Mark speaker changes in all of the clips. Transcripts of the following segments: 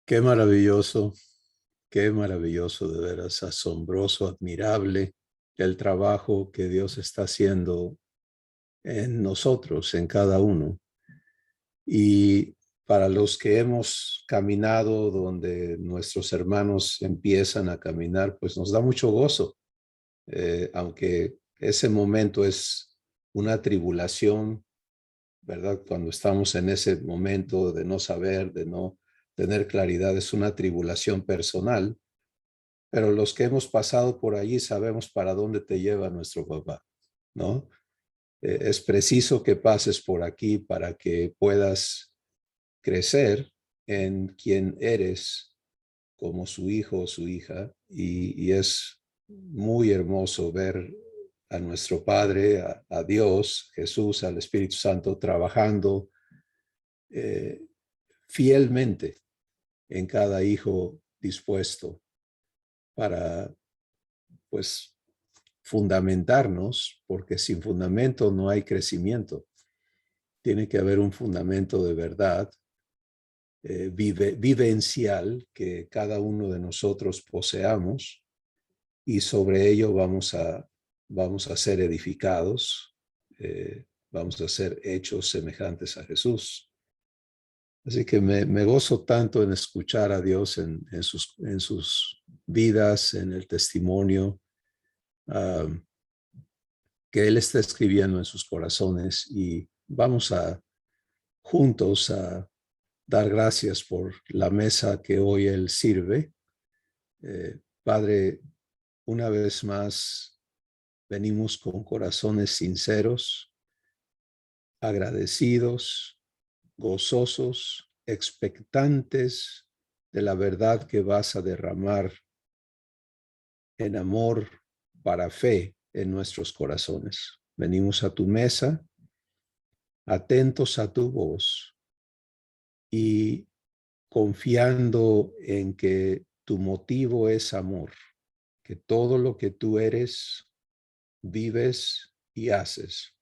Speaker 1: Qué qué maravilloso, de veras, asombroso, admirable el trabajo que Dios está haciendo en nosotros, en cada uno. Y para los que hemos caminado donde nuestros hermanos empiezan a caminar, pues nos da mucho gozo, aunque ese momento es una tribulación, ¿verdad? Cuando estamos en ese momento de no saber, de no tener claridad, es una tribulación personal. Pero los que hemos pasado por allí sabemos para dónde te lleva nuestro papá, ¿no? Es preciso que pases por aquí para que puedas crecer en quien eres como su hijo o su hija. Y es muy hermoso ver a nuestro Padre, a Dios, Jesús, al Espíritu Santo trabajando eh, fielmente en cada hijo dispuesto para, pues, fundamentarnos, porque sin fundamento no hay crecimiento. Tiene que haber un fundamento de verdad, vivencial, que cada uno de nosotros poseamos, y sobre ello vamos a ser edificados, vamos a ser hechos semejantes a Jesús. Así que me gozo tanto en escuchar a Dios en sus vidas, en el testimonio, um, que Él está escribiendo en sus corazones, y vamos a juntos a dar gracias por la mesa que hoy Él sirve. Padre, una vez más venimos con corazones sinceros, agradecidos, gozosos, expectantes de la verdad que vas a derramar en amor para fe en nuestros corazones. Venimos a tu mesa, atentos a tu voz y confiando en que tu motivo es amor, que todo lo que tú eres, vives y haces,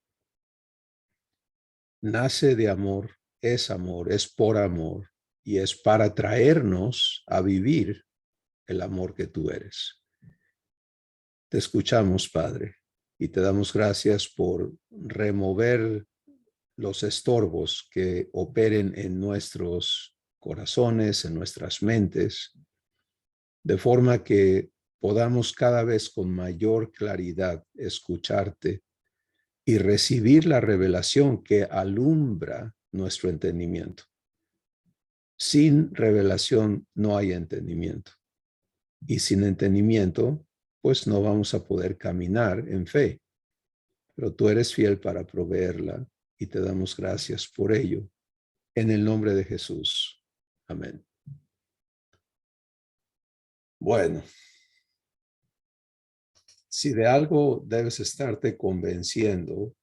Speaker 1: nace de amor, es por amor y es para traernos a vivir el amor que tú eres. Te escuchamos, Padre, y te damos gracias por remover los estorbos que operen en nuestros corazones, en nuestras mentes, de forma que podamos cada vez con mayor claridad escucharte y recibir la revelación que alumbra nuestro entendimiento. Sin revelación no hay entendimiento. Y sin entendimiento, pues no vamos a poder caminar en fe. Pero tú eres fiel para proveerla y te damos gracias por ello. En el nombre de Jesús. Amén. Bueno, si de algo debes estarte convenciendo,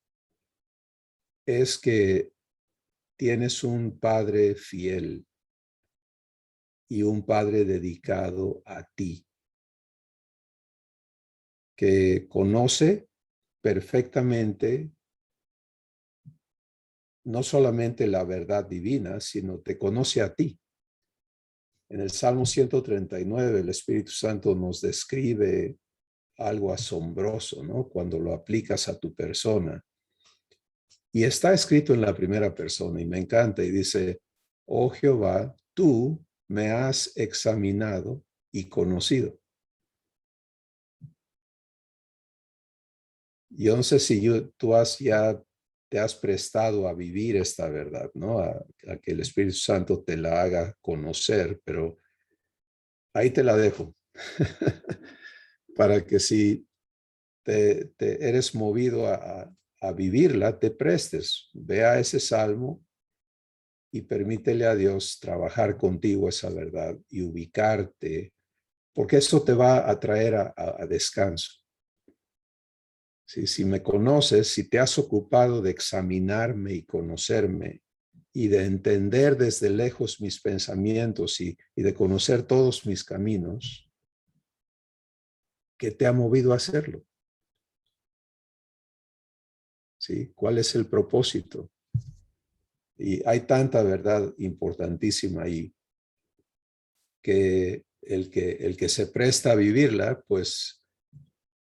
Speaker 1: es que tienes un Padre fiel y un Padre dedicado a ti, que conoce perfectamente no solamente la verdad divina, sino te conoce a ti. En el Salmo 139, el Espíritu Santo nos describe algo asombroso, ¿no? Cuando lo aplicas a tu persona. Y está escrito en la primera persona y me encanta y dice, oh Jehová, tú me has examinado y conocido. Yo no sé si tú ya te has prestado a vivir esta verdad, ¿no? A que el Espíritu Santo te la haga conocer, pero ahí te la dejo. Para que si te eres movido a vivirla, te prestes. Ve a ese salmo y permítele a Dios trabajar contigo esa verdad y ubicarte, porque eso te va a traer a descanso. Si me conoces, si te has ocupado de examinarme y conocerme y de entender desde lejos mis pensamientos y de conocer todos mis caminos, ¿qué te ha movido a hacerlo? ¿Sí? ¿Cuál es el propósito? Y hay tanta verdad importantísima ahí. que el que se presta a vivirla, pues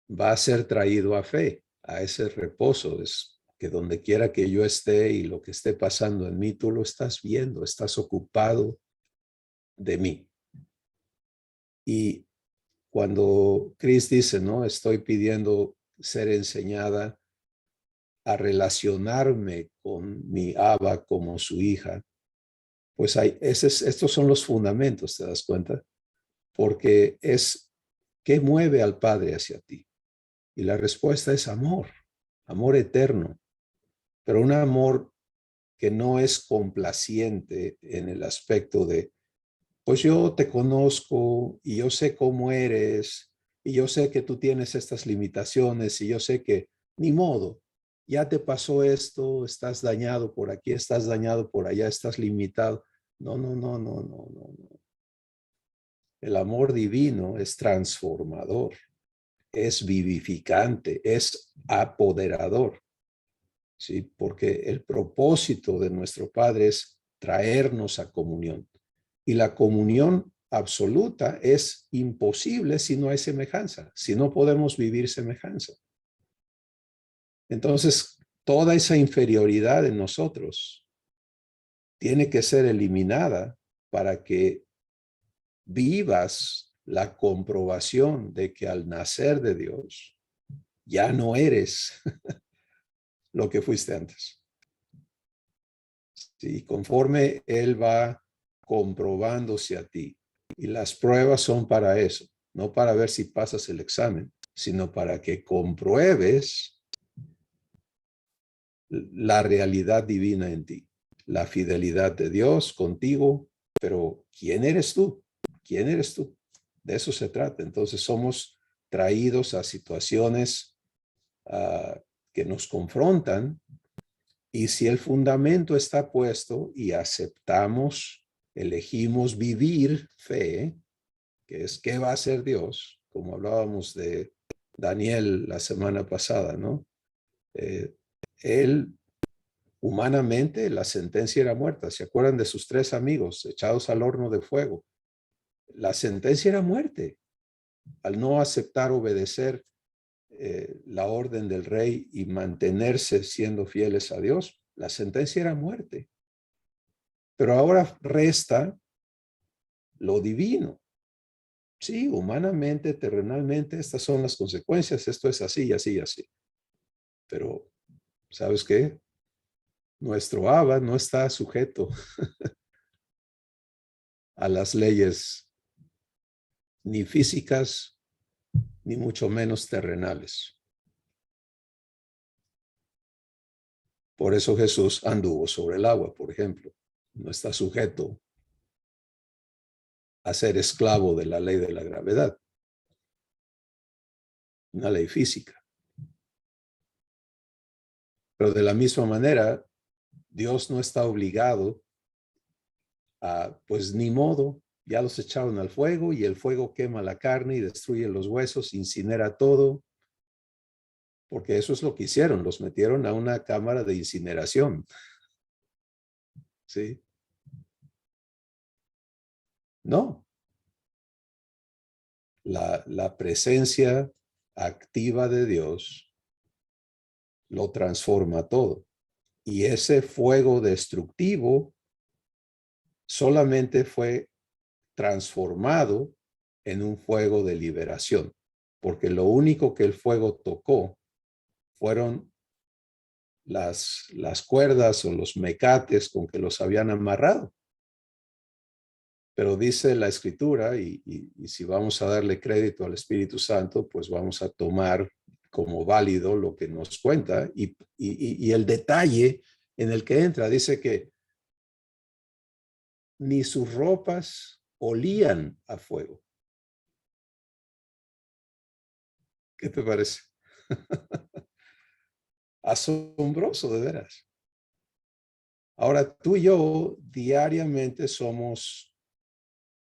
Speaker 1: va a ser traído a fe, a ese reposo. Es que donde quiera que yo esté y lo que esté pasando en mí, tú lo estás viendo, estás ocupado de mí. Y cuando Chris dice, ¿no? Estoy pidiendo ser enseñada a relacionarme con mi Abba como su hija, pues estos son los fundamentos, ¿te das cuenta? Porque es, ¿qué mueve al Padre hacia ti? Y la respuesta es amor, amor eterno, pero un amor que no es complaciente en el aspecto de, pues yo te conozco y yo sé cómo eres y yo sé que tú tienes estas limitaciones y yo sé que ni modo, ya te pasó esto, estás dañado por aquí, estás dañado por allá, estás limitado. No, no, no, no, no, no, no. El amor divino es transformador, es vivificante, es apoderador, ¿sí? Porque el propósito de nuestro Padre es traernos a comunión. Y la comunión absoluta es imposible si no hay semejanza, si no podemos vivir semejanza. Entonces, toda esa inferioridad en nosotros tiene que ser eliminada para que vivas la comprobación de que al nacer de Dios ya no eres lo que fuiste antes. Sí, conforme Él va comprobándose a ti. Y las pruebas son para eso, no para ver si pasas el examen, sino para que compruebes la realidad divina en ti, la fidelidad de Dios contigo, pero ¿quién eres tú? ¿Quién eres tú? De eso se trata. Entonces somos traídos a situaciones que nos confrontan, y si el fundamento está puesto y aceptamos, elegimos vivir fe, que es qué va a hacer Dios, como hablábamos de Daniel la semana pasada, ¿no? Él, humanamente, la sentencia era muerta. ¿Se acuerdan de sus 3 amigos echados al horno de fuego? La sentencia era muerte. Al no aceptar obedecer la orden del rey y mantenerse siendo fieles a Dios, la sentencia era muerte. Pero ahora resta lo divino. Sí, humanamente, terrenalmente, estas son las consecuencias, esto es así, así, así. Pero, ¿sabes qué? Nuestro Abba no está sujeto a las leyes ni físicas, ni mucho menos terrenales. Por eso Jesús anduvo sobre el agua, por ejemplo. No está sujeto a ser esclavo de la ley de la gravedad, una ley física. Pero de la misma manera, Dios no está obligado a, pues ni modo, ya los echaron al fuego y el fuego quema la carne y destruye los huesos, incinera todo, porque eso es lo que hicieron, los metieron a una cámara de incineración, ¿sí? No, la presencia activa de Dios lo transforma todo. Y ese fuego destructivo solamente fue transformado en un fuego de liberación, porque lo único que el fuego tocó fueron las cuerdas o los mecates con que los habían amarrado. Pero dice la escritura, y si vamos a darle crédito al Espíritu Santo, pues vamos a tomar como válido lo que nos cuenta y el detalle en el que entra. Dice que ni sus ropas olían a fuego. ¿Qué te parece? Asombroso, de veras. Ahora, tú y yo diariamente somos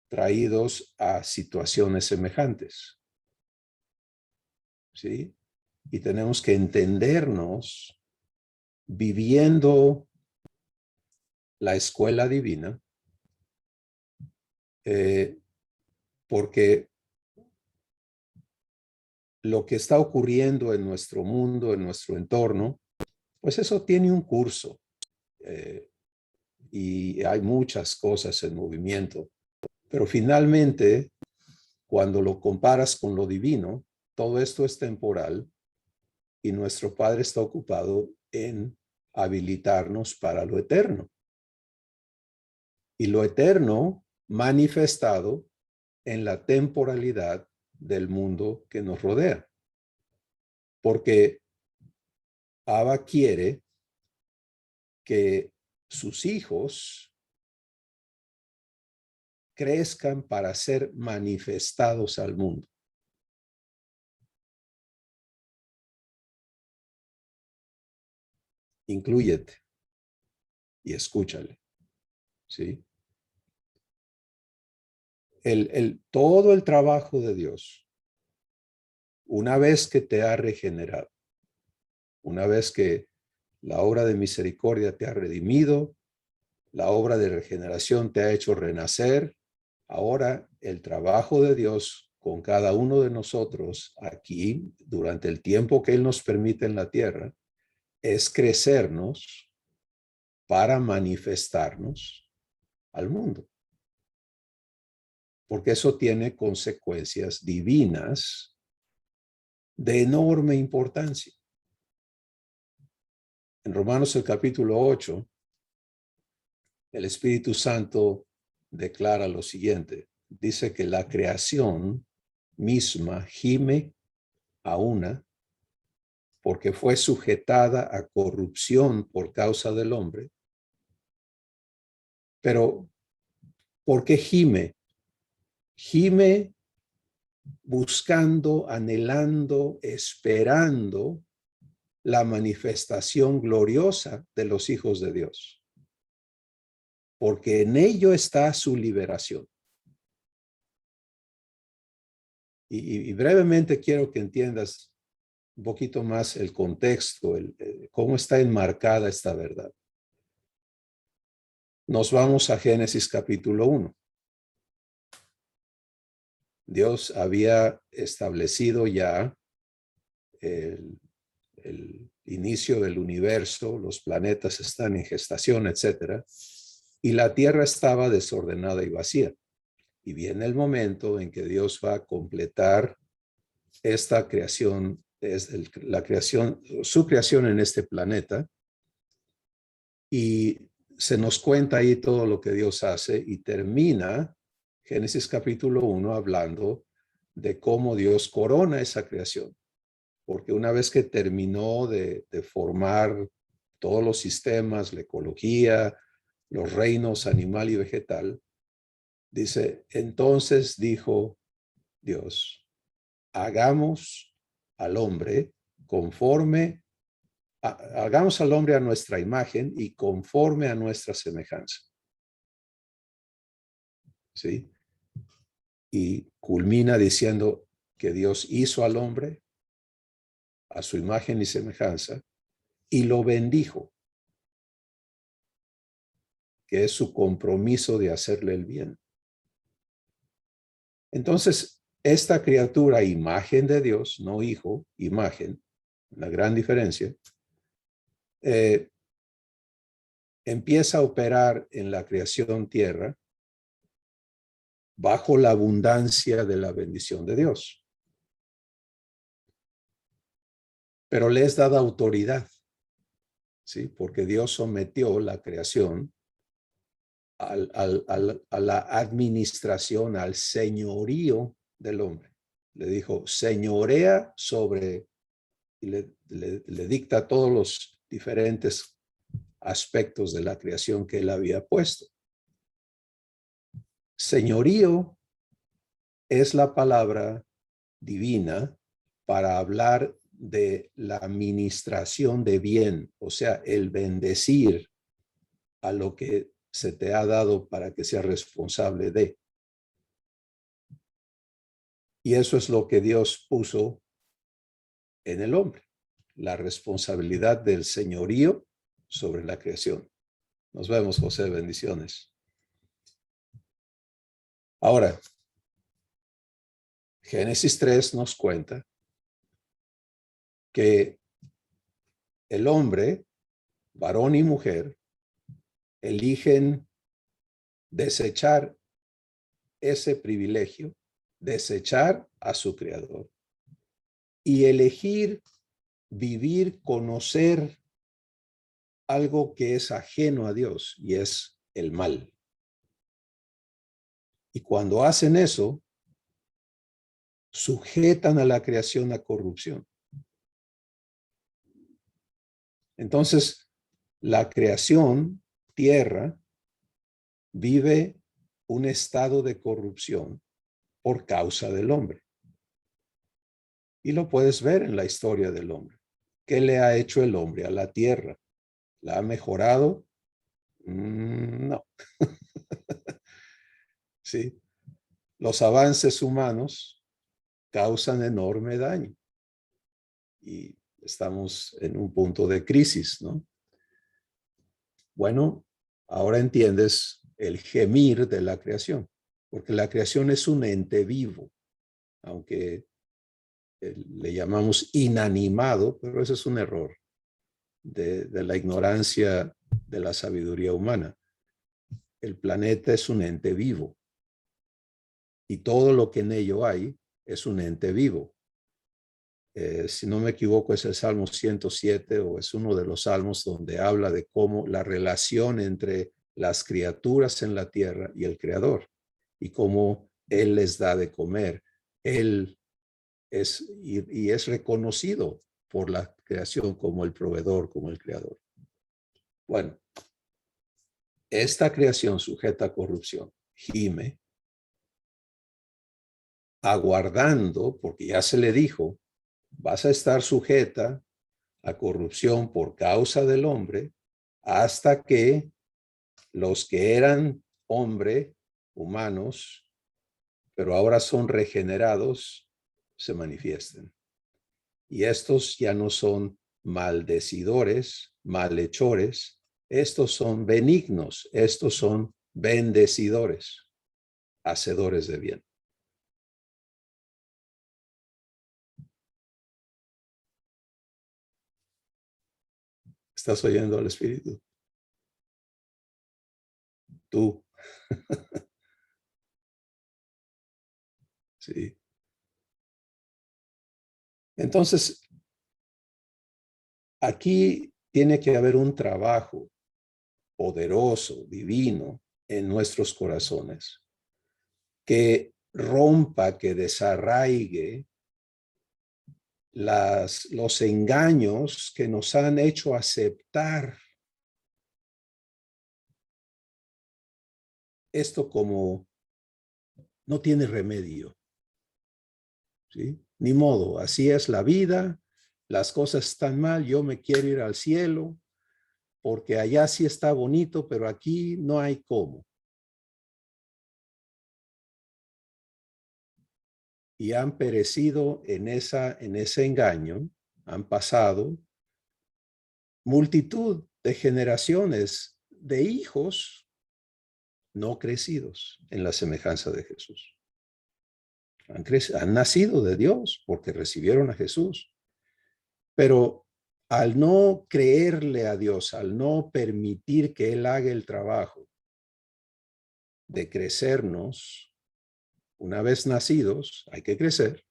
Speaker 1: traídos a situaciones semejantes, ¿sí? Y tenemos que entendernos viviendo la escuela divina, porque lo que está ocurriendo en nuestro mundo, en nuestro entorno, pues eso tiene un curso y hay muchas cosas en movimiento. Pero finalmente, cuando lo comparas con lo divino, todo esto es temporal y nuestro Padre está ocupado en habilitarnos para lo eterno. Y lo eterno manifestado en la temporalidad del mundo que nos rodea. Porque Abba quiere que sus hijos crezcan para ser manifestados al mundo. Inclúyete y escúchale, ¿sí? Todo el trabajo de Dios, una vez que te ha regenerado, una vez que la obra de misericordia te ha redimido, la obra de regeneración te ha hecho renacer, ahora el trabajo de Dios con cada uno de nosotros aquí, durante el tiempo que Él nos permite en la tierra, es crecernos para manifestarnos al mundo. Porque eso tiene consecuencias divinas de enorme importancia. En Romanos el capítulo 8, el Espíritu Santo declara lo siguiente. Dice que la creación misma gime a una porque fue sujetada a corrupción por causa del hombre. Pero, ¿por qué gime? Gime buscando, anhelando, esperando la manifestación gloriosa de los hijos de Dios. Porque en ello está su liberación. Y brevemente quiero que entiendas un poquito más el contexto, cómo está enmarcada esta verdad. Nos vamos a Génesis capítulo 1. Dios había establecido ya el inicio del universo, los planetas están en gestación, etcétera, y la tierra estaba desordenada y vacía. Y viene el momento en que Dios va a completar esta creación, su creación en este planeta, y se nos cuenta ahí todo lo que Dios hace y termina Génesis capítulo 1 hablando de cómo Dios corona esa creación. Porque una vez que terminó de formar todos los sistemas, la ecología, los reinos animal y vegetal, dice, entonces dijo Dios, hagamos al hombre hagamos al hombre a nuestra imagen y conforme a nuestra semejanza. ¿Sí? Y culmina diciendo que Dios hizo al hombre a su imagen y semejanza y lo bendijo, que es su compromiso de hacerle el bien. Entonces, esta criatura, imagen de Dios, no hijo, imagen, una gran diferencia, empieza a operar en la creación tierra bajo la abundancia de la bendición de Dios. Pero le es dada autoridad, ¿sí? Porque Dios sometió la creación a la administración, al señorío del hombre. Le dijo, señorea sobre, y le dicta todos los diferentes aspectos de la creación que él había puesto. Señorío es la palabra divina para hablar de la administración de bien, o sea, el bendecir a lo que se te ha dado para que seas responsable de. Y eso es lo que Dios puso en el hombre, la responsabilidad del señorío sobre la creación. Nos vemos, José, bendiciones. Ahora, Génesis 3 nos cuenta que el hombre, varón y mujer, eligen desechar ese privilegio, desechar a su creador y elegir vivir, conocer algo que es ajeno a Dios y es el mal. Y cuando hacen eso, sujetan a la creación a corrupción. Entonces, la creación, tierra, vive un estado de corrupción por causa del hombre. Y lo puedes ver en la historia del hombre. ¿Qué le ha hecho el hombre a la tierra? ¿La ha mejorado? No. Sí. Los avances humanos causan enorme daño. Y estamos en un punto de crisis, ¿no? Bueno, ahora entiendes el gemir de la creación, porque la creación es un ente vivo, aunque le llamamos inanimado, pero ese es un error de la ignorancia de la sabiduría humana. El planeta es un ente vivo y todo lo que en ello hay es un ente vivo. Si no me equivoco, es el Salmo 107 o es uno de los salmos donde habla de cómo la relación entre las criaturas en la tierra y el Creador y cómo Él les da de comer. Él es y es reconocido por la creación como el proveedor, como el Creador. Bueno, esta creación sujeta a corrupción gime, aguardando, porque ya se le dijo, vas a estar sujeta a corrupción por causa del hombre hasta que los que eran hombre, humanos, pero ahora son regenerados, se manifiesten. Y estos ya no son maldecidores, malhechores, estos son benignos, estos son bendecidores, hacedores de bien. ¿Estás oyendo al Espíritu? Tú. Sí. Entonces, aquí tiene que haber un trabajo poderoso, divino, en nuestros corazones, que rompa, que desarraigue los engaños que nos han hecho aceptar esto como no tiene remedio, ¿sí? Ni modo, así es la vida, las cosas están mal, yo me quiero ir al cielo, porque allá sí está bonito, pero aquí no hay cómo. Y han perecido en ese engaño, han pasado multitud de generaciones de hijos no crecidos en la semejanza de Jesús. Han nacido de Dios porque recibieron a Jesús, pero al no creerle a Dios, al no permitir que Él haga el trabajo de crecernos, una vez nacidos, hay que crecer,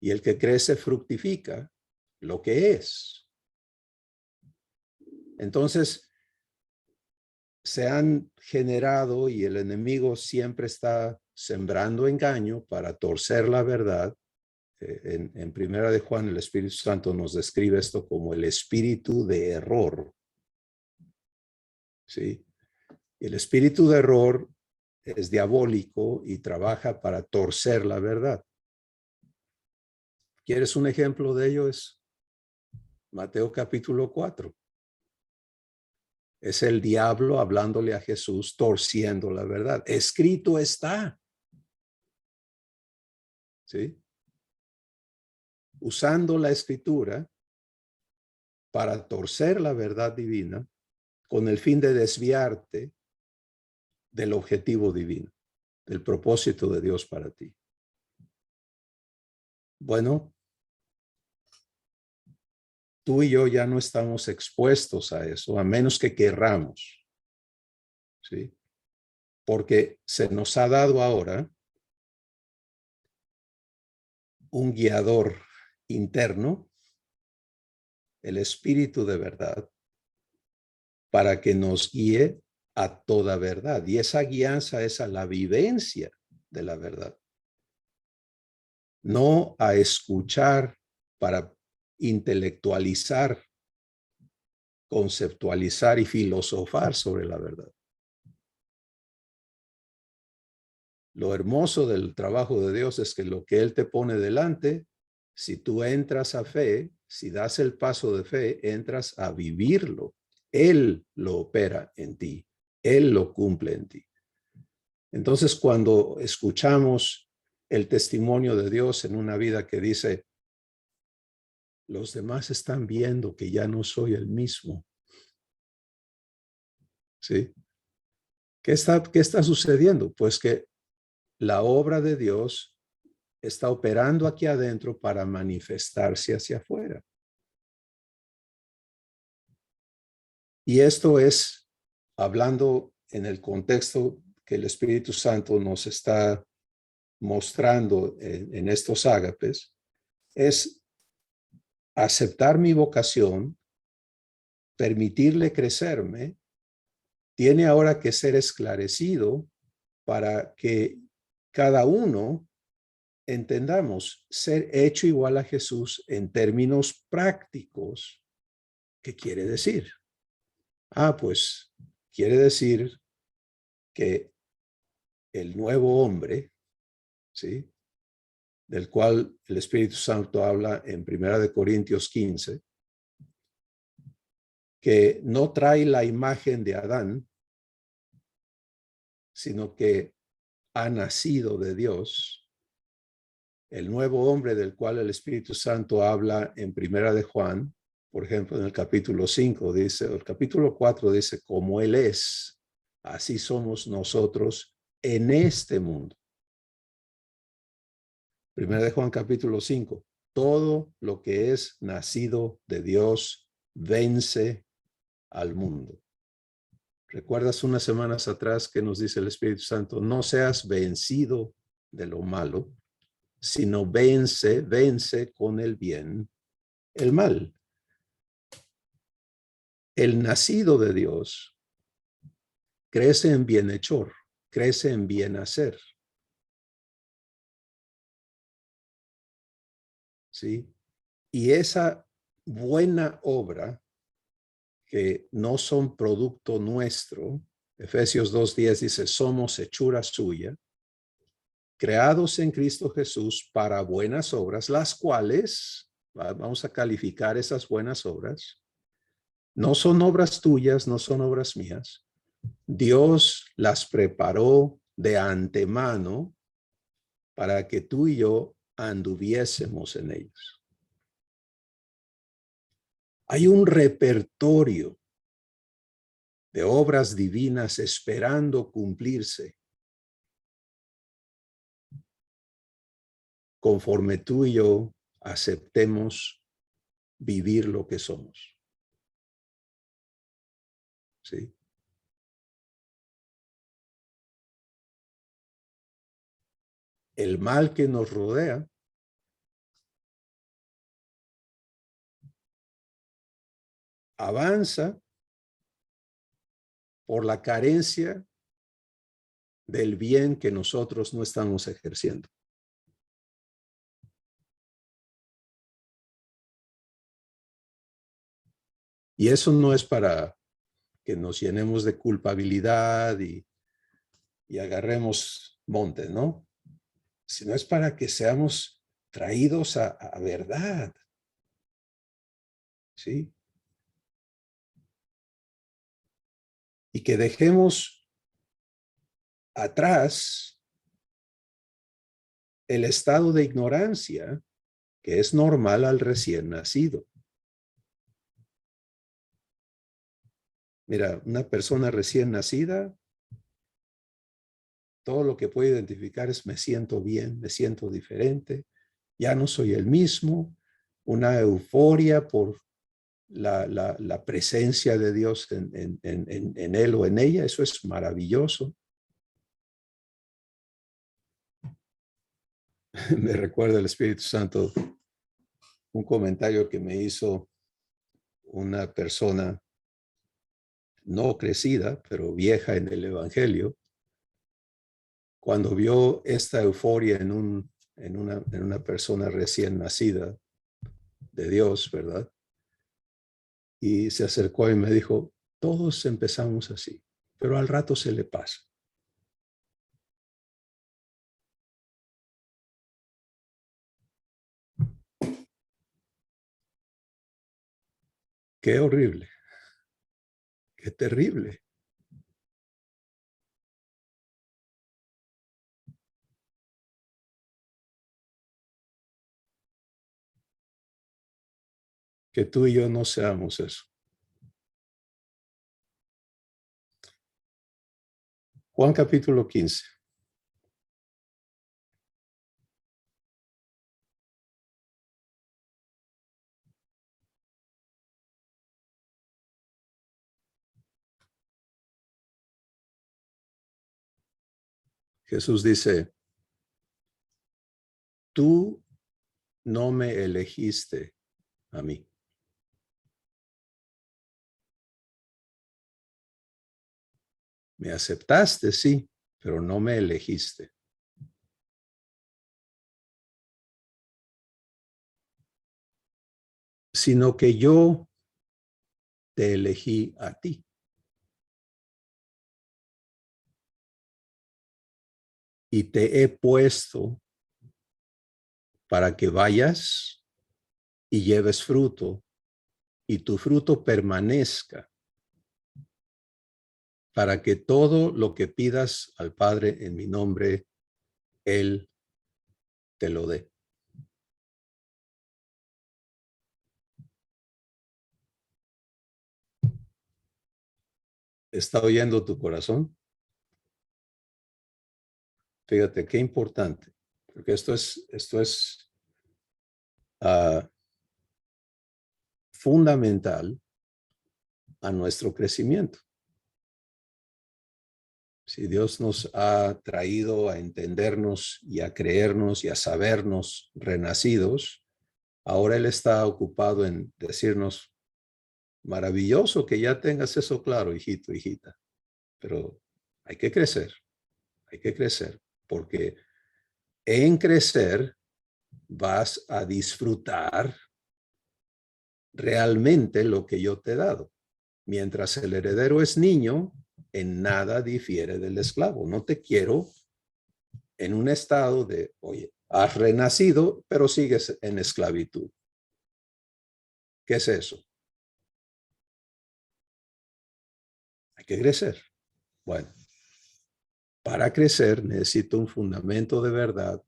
Speaker 1: y el que crece fructifica lo que es. Entonces, se han generado y el enemigo siempre está sembrando engaño para torcer la verdad. En Primera de Juan, el Espíritu Santo nos describe esto como el espíritu de error. ¿Sí? El espíritu de error es diabólico y trabaja para torcer la verdad. ¿Quieres un ejemplo de ello? Es Mateo capítulo 4. Es el diablo hablándole a Jesús, torciendo la verdad. Escrito está. ¿Sí? Usando la escritura para torcer la verdad divina con el fin de desviarte del objetivo divino, del propósito de Dios para ti. Bueno, tú y yo ya no estamos expuestos a eso, a menos que querramos, ¿sí? Porque se nos ha dado ahora un guiador interno, el Espíritu de verdad, para que nos guíe a toda verdad. Y esa guianza es a la vivencia de la verdad, no a escuchar para intelectualizar, conceptualizar y filosofar sobre la verdad. Lo hermoso del trabajo de Dios es que lo que Él te pone delante, si tú entras a fe, si das el paso de fe, entras a vivirlo. Él lo opera en ti. Él lo cumple en ti. Entonces, cuando escuchamos el testimonio de Dios en una vida que dice, los demás están viendo que ya no soy el mismo. ¿Sí? ¿Qué está sucediendo? Pues que la obra de Dios está operando aquí adentro para manifestarse hacia afuera. Y esto es hablando en el contexto que el Espíritu Santo nos está mostrando en estos ágapes, es aceptar mi vocación, permitirle crecerme, tiene ahora que ser esclarecido para que cada uno entendamos ser hecho igual a Jesús en términos prácticos. ¿Qué quiere decir? Pues quiere decir que el nuevo hombre, ¿sí? Del cual el Espíritu Santo habla en 1 Corintios 15, que no trae la imagen de Adán, sino que ha nacido de Dios. El nuevo hombre del cual el Espíritu Santo habla en 1 de Juan, por ejemplo, en el capítulo 5 dice, el capítulo 4 dice, como Él es, así somos nosotros en este mundo. 1 de Juan capítulo 5, todo lo que es nacido de Dios vence al mundo. ¿Recuerdas unas semanas atrás que nos dice el Espíritu Santo? No seas vencido de lo malo, sino vence con el bien el mal. El nacido de Dios crece en bienhechor, crece en bien hacer. ¿Sí? Y esa buena obra, que no son producto nuestro, Efesios 2:10 dice, somos hechura suya, creados en Cristo Jesús para buenas obras, las cuales, vamos a calificar esas buenas obras, no son obras tuyas, no son obras mías. Dios las preparó de antemano para que tú y yo anduviésemos en ellos. Hay un repertorio de obras divinas esperando cumplirse conforme tú y yo aceptemos vivir lo que somos. ¿Sí? El mal que nos rodea avanza por la carencia del bien que nosotros no estamos ejerciendo. Y eso no es para que nos llenemos de culpabilidad y agarremos monte, ¿no? Sino es para que seamos traídos a verdad. ¿Sí? Y que dejemos atrás el estado de ignorancia que es normal al recién nacido. Mira, una persona recién nacida, todo lo que puede identificar es me siento bien, me siento diferente, ya no soy el mismo, una euforia por la presencia de Dios en él o en ella. Eso es maravilloso. Me recuerda el Espíritu Santo un comentario que me hizo una persona no crecida, pero vieja en el Evangelio, cuando vio esta euforia en una persona recién nacida de Dios, ¿verdad? Y se acercó y me dijo, todos empezamos así, pero al rato se le pasa. Qué horrible, qué terrible. Que tú y yo no seamos eso. Juan capítulo 15. Jesús dice, tú no me elegiste a mí. Me aceptaste, sí, pero no me elegiste. Sino que yo te elegí a ti. Y te he puesto para que vayas y lleves fruto y tu fruto permanezca, para que todo lo que pidas al Padre en mi nombre, Él te lo dé. ¿Está oyendo tu corazón? Fíjate qué importante, porque esto es uh, fundamental a nuestro crecimiento. Si Dios nos ha traído a entendernos y a creernos y a sabernos renacidos, ahora Él está ocupado en decirnos, maravilloso que ya tengas eso claro, hijito, hijita, pero hay que crecer, porque en crecer vas a disfrutar realmente lo que yo te he dado. Mientras el heredero es niño, en nada difiere del esclavo. No te quiero en un estado de, oye, has renacido, pero sigues en esclavitud. ¿Qué es eso? Hay que crecer. Bueno, para crecer necesito un fundamento de verdad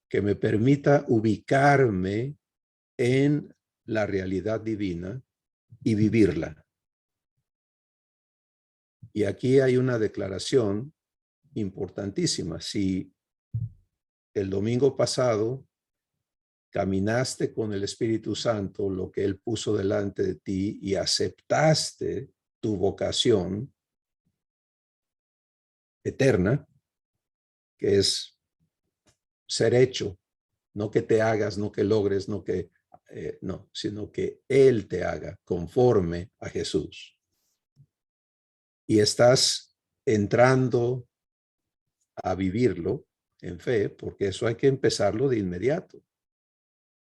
Speaker 1: que me permita ubicarme en la realidad divina y vivirla. Y aquí hay una declaración importantísima. Si el domingo pasado caminaste con el Espíritu Santo, lo que Él puso delante de ti, y aceptaste tu vocación eterna, que es ser hecho, no que te hagas, no que logres, no, sino que Él te haga conforme a Jesús. Y estás entrando a vivirlo en fe, porque eso hay que empezarlo de inmediato.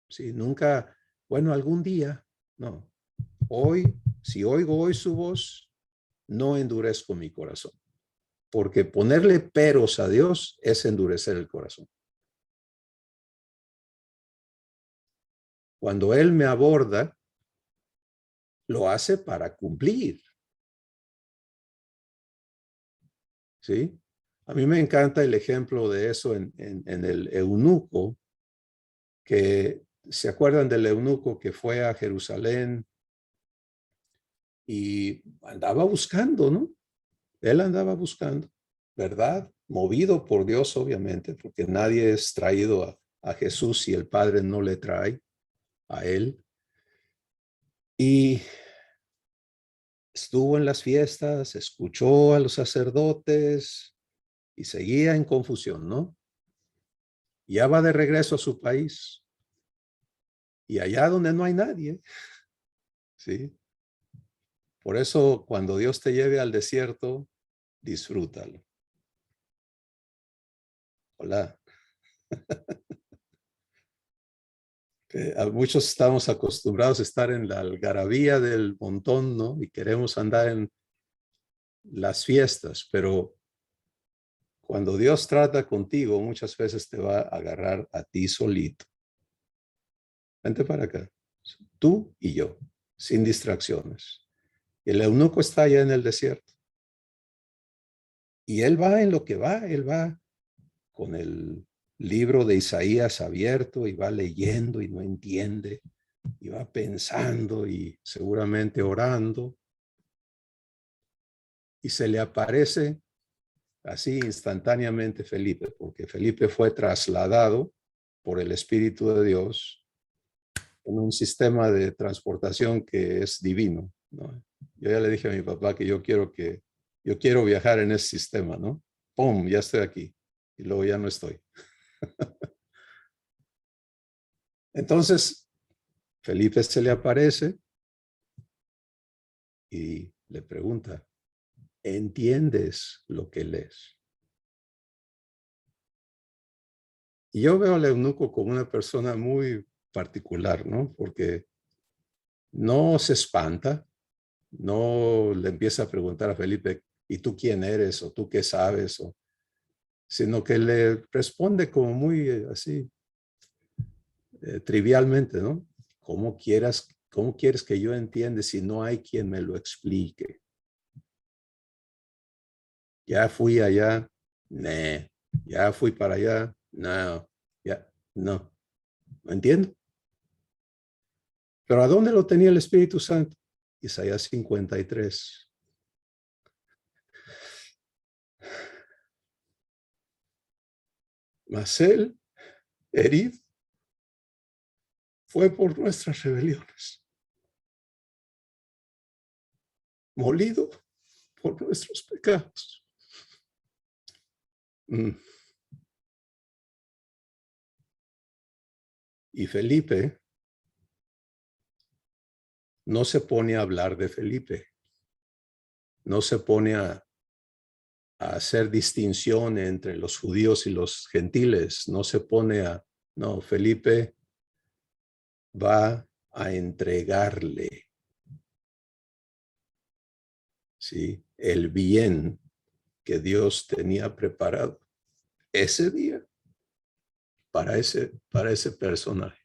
Speaker 1: Si nunca, bueno, algún día, no. Hoy, si oigo hoy su voz, no endurezco mi corazón, porque ponerle peros a Dios es endurecer el corazón. Cuando Él me aborda, lo hace para cumplir. ¿Sí? A mí me encanta el ejemplo de eso en el eunuco, que se acuerdan del eunuco que fue a Jerusalén y andaba buscando, ¿no? Él andaba buscando, ¿verdad? Movido por Dios, obviamente, porque nadie es traído a Jesús si el Padre no le trae a él. Y estuvo en las fiestas, escuchó a los sacerdotes y seguía en confusión, ¿no? Ya va de regreso a su país y allá donde no hay nadie, ¿sí? Por eso cuando Dios te lleve al desierto, disfrútalo. Hola. A muchos estamos acostumbrados a estar en la algarabía del montón, ¿no? Y queremos andar en las fiestas, pero cuando Dios trata contigo, muchas veces te va a agarrar a ti solito. Vente para acá, tú y yo, sin distracciones. Y el eunuco está allá en el desierto. Y él va en lo que va, él va con el libro de Isaías abierto y va leyendo y no entiende, y va pensando y seguramente orando. Y se le aparece así instantáneamente Felipe, porque Felipe fue trasladado por el Espíritu de Dios en un sistema de transportación que es divino, ¿no? Yo ya le dije a mi papá que yo quiero viajar en ese sistema, ¿no? ¡Pum! Ya estoy aquí. Y luego ya no estoy. Entonces, Felipe se le aparece y le pregunta, ¿entiendes lo que lees? Y yo veo al eunuco como una persona muy particular, ¿no? Porque no se espanta, no le empieza a preguntar a Felipe, ¿y tú quién eres? ¿O tú qué sabes? Sino que le responde como muy así, trivialmente, ¿no? ¿Cómo quieres que yo entienda si no hay quien me lo explique? Ya fui allá, no. Ya fui para allá, no. Ya, no. No entiendo. Pero ¿a dónde lo tenía el Espíritu Santo? Isaías 53. Mas él, herido, fue por nuestras rebeliones, molido por nuestros pecados. Y Felipe no se pone a hablar de Felipe, no se pone a hacer distinción entre los judíos y los gentiles, no se pone no, Felipe va a entregarle, ¿sí?, el bien que Dios tenía preparado ese día para ese personaje.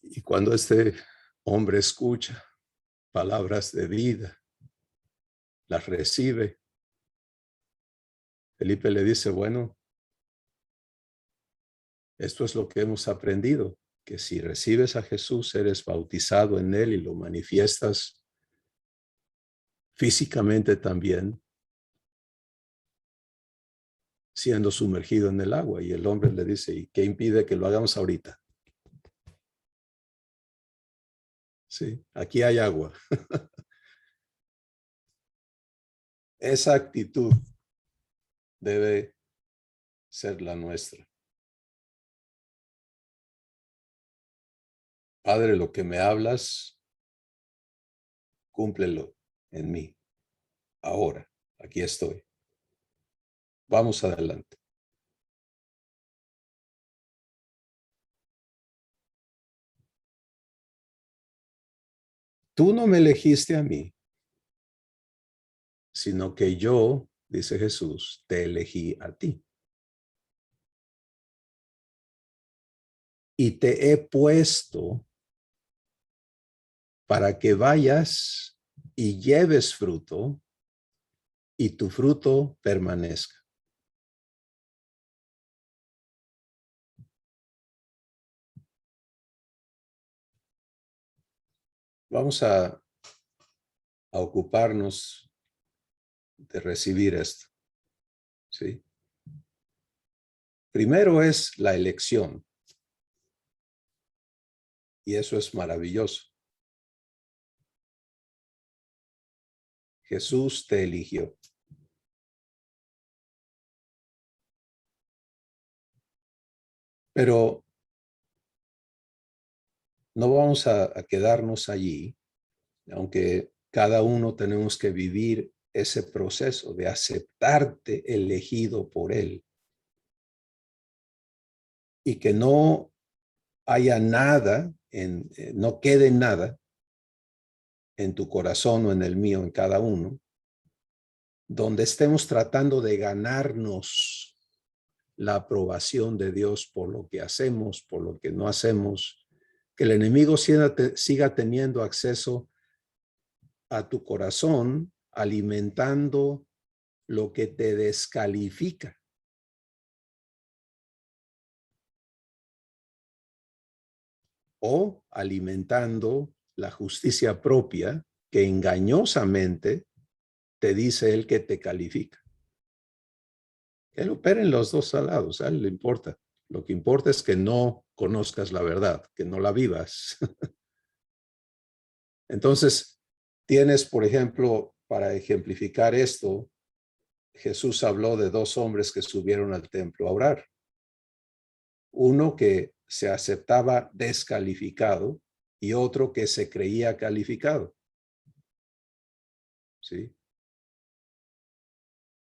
Speaker 1: Y cuando este hombre escucha palabras de vida, las recibe, Felipe le dice, bueno, esto es lo que hemos aprendido, que si recibes a Jesús, eres bautizado en él y lo manifiestas físicamente también, siendo sumergido en el agua. Y el hombre le dice, ¿y qué impide que lo hagamos ahorita? Sí, aquí hay agua. Esa actitud debe ser la nuestra. Padre, lo que me hablas, cúmplelo en mí. Ahora, aquí estoy. Vamos adelante. Tú no me elegiste a mí, sino que yo, dice Jesús, te elegí a ti. Y te he puesto para que vayas y lleves fruto y tu fruto permanezca. Vamos a a ocuparnos de recibir esto, ¿sí? Primero es la elección, y eso es maravilloso. Jesús te eligió. Pero no vamos a quedarnos allí, aunque cada uno tenemos que vivir ese proceso de aceptarte elegido por Él. Y que no haya nada, no quede nada en tu corazón o en el mío, en cada uno, donde estemos tratando de ganarnos la aprobación de Dios por lo que hacemos, por lo que no hacemos, que el enemigo siga teniendo acceso a tu corazón, alimentando lo que te descalifica. O alimentando la justicia propia que engañosamente te dice él que te califica. Él opera en los dos lados, a él le importa. Lo que importa es que no conozcas la verdad, que no la vivas. Entonces, tienes, por ejemplo, para ejemplificar esto, Jesús habló de dos hombres que subieron al templo a orar. Uno que se aceptaba descalificado y otro que se creía calificado. ¿Sí?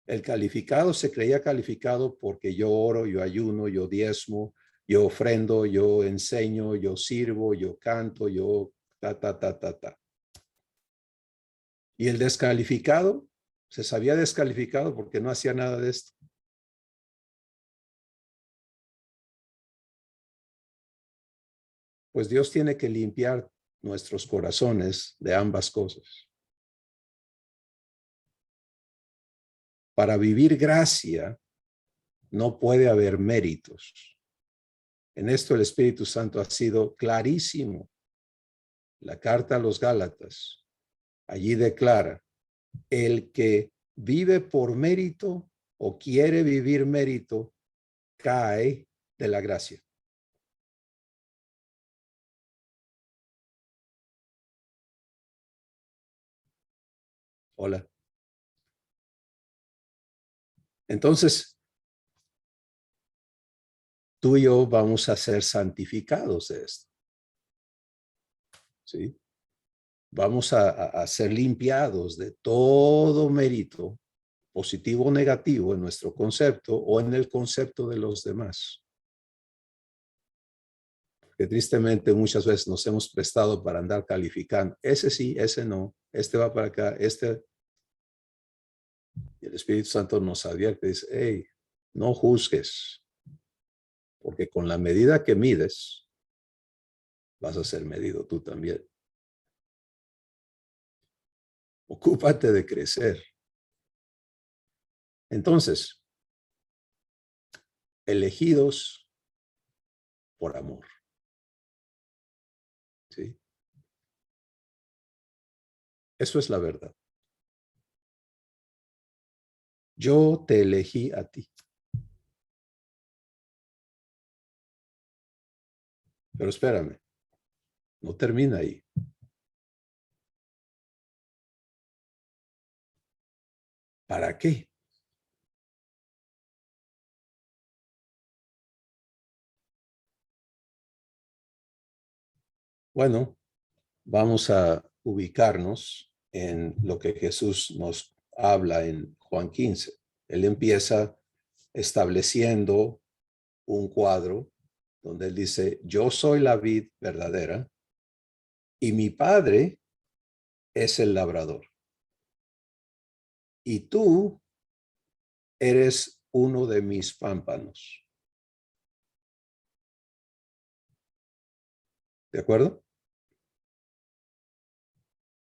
Speaker 1: El calificado se creía calificado porque yo oro, yo ayuno, yo diezmo, yo ofrendo, yo enseño, yo sirvo, yo canto, yo ta. Y el descalificado se sabía descalificado porque no hacía nada de esto. Pues Dios tiene que limpiar nuestros corazones de ambas cosas. Para vivir gracia no puede haber méritos. En esto el Espíritu Santo ha sido clarísimo. La carta a los Gálatas, allí declara, el que vive por mérito o quiere vivir mérito, cae de la gracia. Hola. Entonces, tú y yo vamos a ser santificados de esto. ¿Sí? Vamos a ser limpiados de todo mérito, positivo o negativo, en nuestro concepto o en el concepto de los demás. Que tristemente muchas veces nos hemos prestado para andar calificando. Ese sí, ese no, este va para acá, este. Y el Espíritu Santo nos advierte, dice, hey, no juzgues, porque con la medida que mides, vas a ser medido tú también. Ocúpate de crecer. Entonces, elegidos por amor. ¿Sí? Eso es la verdad. Yo te elegí a ti. Pero espérame, no termina ahí. ¿Para qué? Bueno, vamos a ubicarnos en lo que Jesús nos habla en Juan 15. Él empieza estableciendo un cuadro donde él dice, yo soy la vid verdadera y mi padre es el labrador. Y tú eres uno de mis pámpanos. ¿De acuerdo?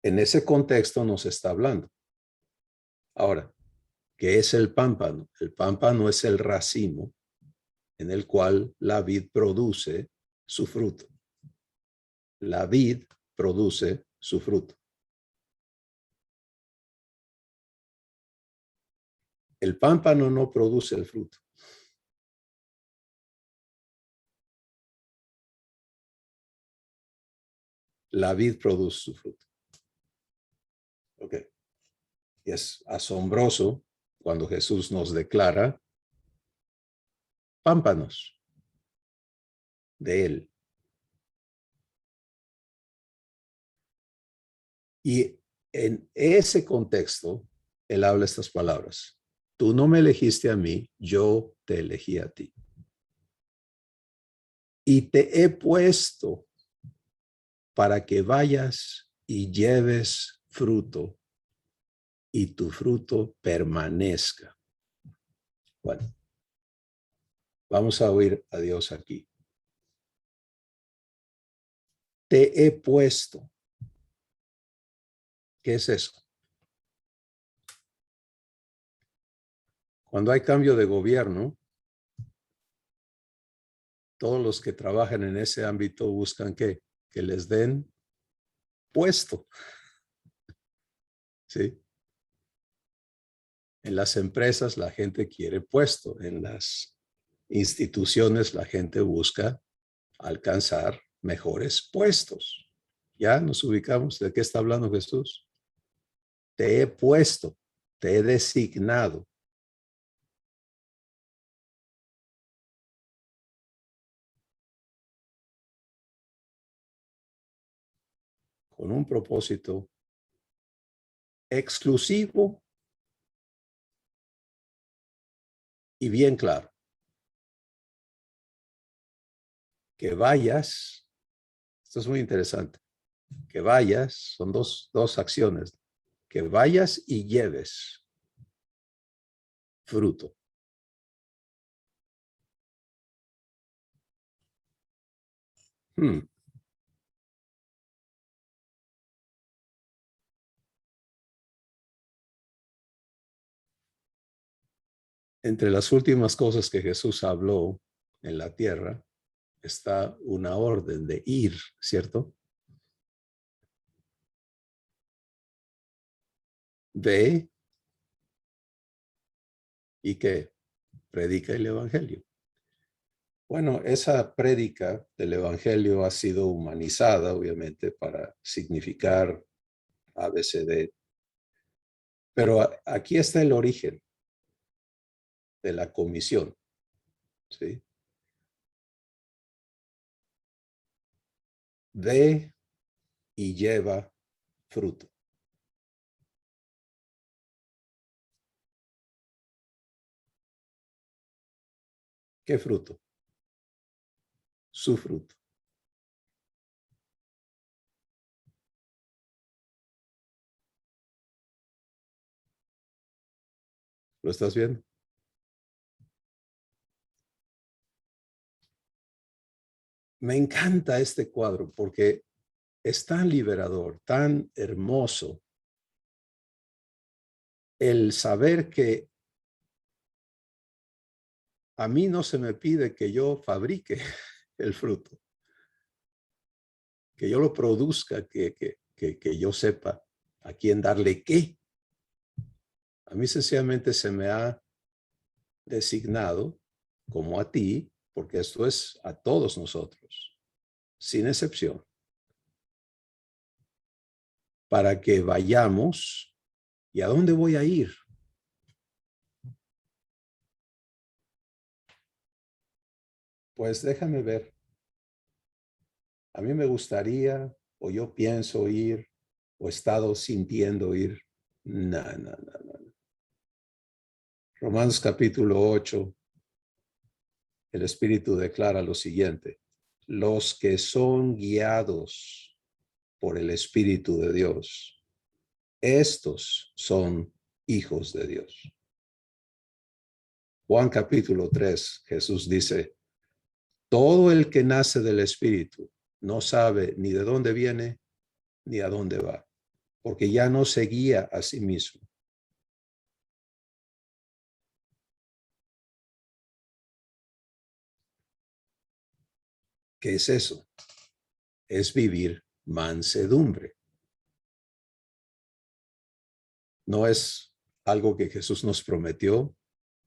Speaker 1: En ese contexto nos está hablando. Ahora, ¿qué es el pámpano? El pámpano es el racimo en el cual la vid produce su fruto. La vid produce su fruto. El pámpano no produce el fruto. La vid produce su fruto. Ok. Y es asombroso cuando Jesús nos declara pámpanos de él. Y en ese contexto, él habla estas palabras. Tú no me elegiste a mí, yo te elegí a ti. Y te he puesto para que vayas y lleves fruto y tu fruto permanezca. Bueno, vamos a oír a Dios aquí. Te he puesto. ¿Qué es eso? Cuando hay cambio de gobierno, todos los que trabajan en ese ámbito buscan que les den puesto. ¿Sí? En las empresas la gente quiere puesto, en las instituciones la gente busca alcanzar mejores puestos. ¿Ya nos ubicamos? ¿De qué está hablando Jesús? Te he puesto, te he designado. Con un propósito exclusivo y bien claro. Que vayas, esto es muy interesante, que vayas, son dos acciones, que vayas y lleves fruto. Entre las últimas cosas que Jesús habló en la tierra está una orden de ir, ¿cierto? Ve y que predica el evangelio. Bueno, esa prédica del evangelio ha sido humanizada, obviamente, para significar ABCD. Pero aquí está el origen de la comisión, ¿sí? Ve y lleva fruto. ¿Qué fruto? Su fruto. ¿Lo estás viendo? Me encanta este cuadro porque es tan liberador, tan hermoso el saber que a mí no se me pide que yo fabrique el fruto, que yo lo produzca, que yo sepa a quién darle qué. A mí sencillamente se me ha designado, como a ti, porque esto es a todos nosotros, sin excepción, para que vayamos. ¿Y a dónde voy a ir? Pues déjame ver. A mí me gustaría, o yo pienso ir, o he estado sintiendo ir. No, no, no, no. Romanos capítulo 8, el Espíritu declara lo siguiente: los que son guiados por el Espíritu de Dios, estos son hijos de Dios. Juan capítulo 3, Jesús dice: todo el que nace del Espíritu no sabe ni de dónde viene ni a dónde va, porque ya no se guía a sí mismo. ¿Qué es eso? Es vivir mansedumbre. No es algo que Jesús nos prometió: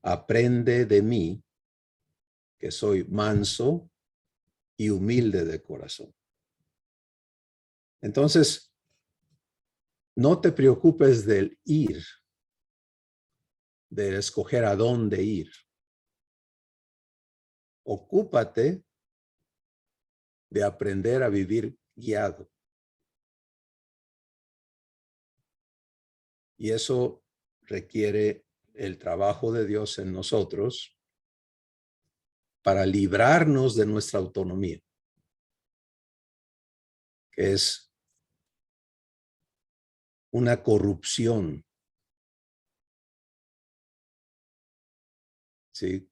Speaker 1: aprende de mí, que soy manso y humilde de corazón. Entonces, no te preocupes del ir, de escoger a dónde ir. Ocúpate de aprender a vivir guiado. Y eso requiere el trabajo de Dios en nosotros para librarnos de nuestra autonomía, que es una corrupción, ¿sí?,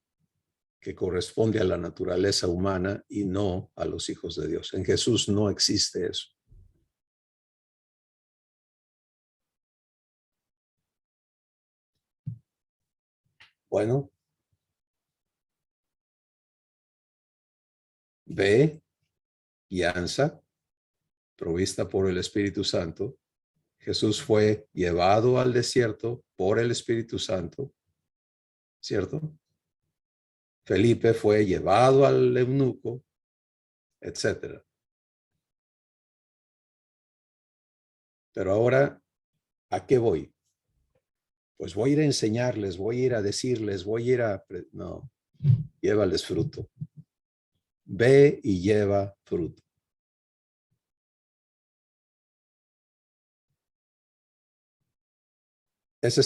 Speaker 1: que corresponde a la naturaleza humana y no a los hijos de Dios. En Jesús no existe eso. Bueno, ve, guianza, provista por el Espíritu Santo. Jesús fue llevado al desierto por el Espíritu Santo, ¿cierto? Felipe fue llevado al eunuco, etcétera. Pero ahora, ¿a qué voy? Pues voy a ir a enseñarles, voy a ir a decirles, voy a ir a... No, llévales fruto. Ve y lleva fruto. Eso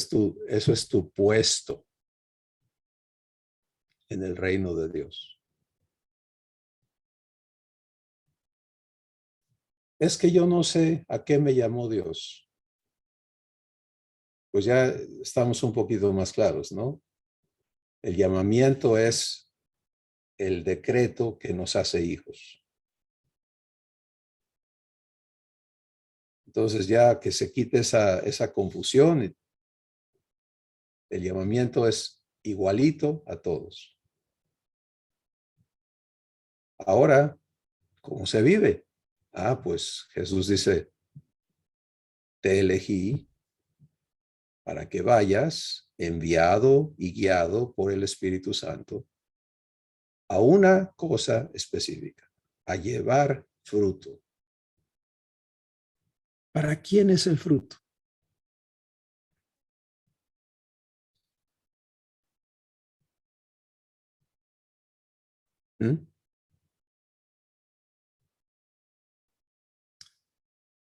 Speaker 1: es tu puesto en el reino de Dios. Es que yo no sé a qué me llamó Dios. Pues ya estamos un poquito más claros, ¿no? El llamamiento es el decreto que nos hace hijos. Entonces ya que se quite esa confusión, el llamamiento es igualito a todos. Ahora, ¿cómo se vive? Pues Jesús dice, te elegí para que vayas enviado y guiado por el Espíritu Santo a una cosa específica, a llevar fruto. ¿Para quién es el fruto? ¿Mm?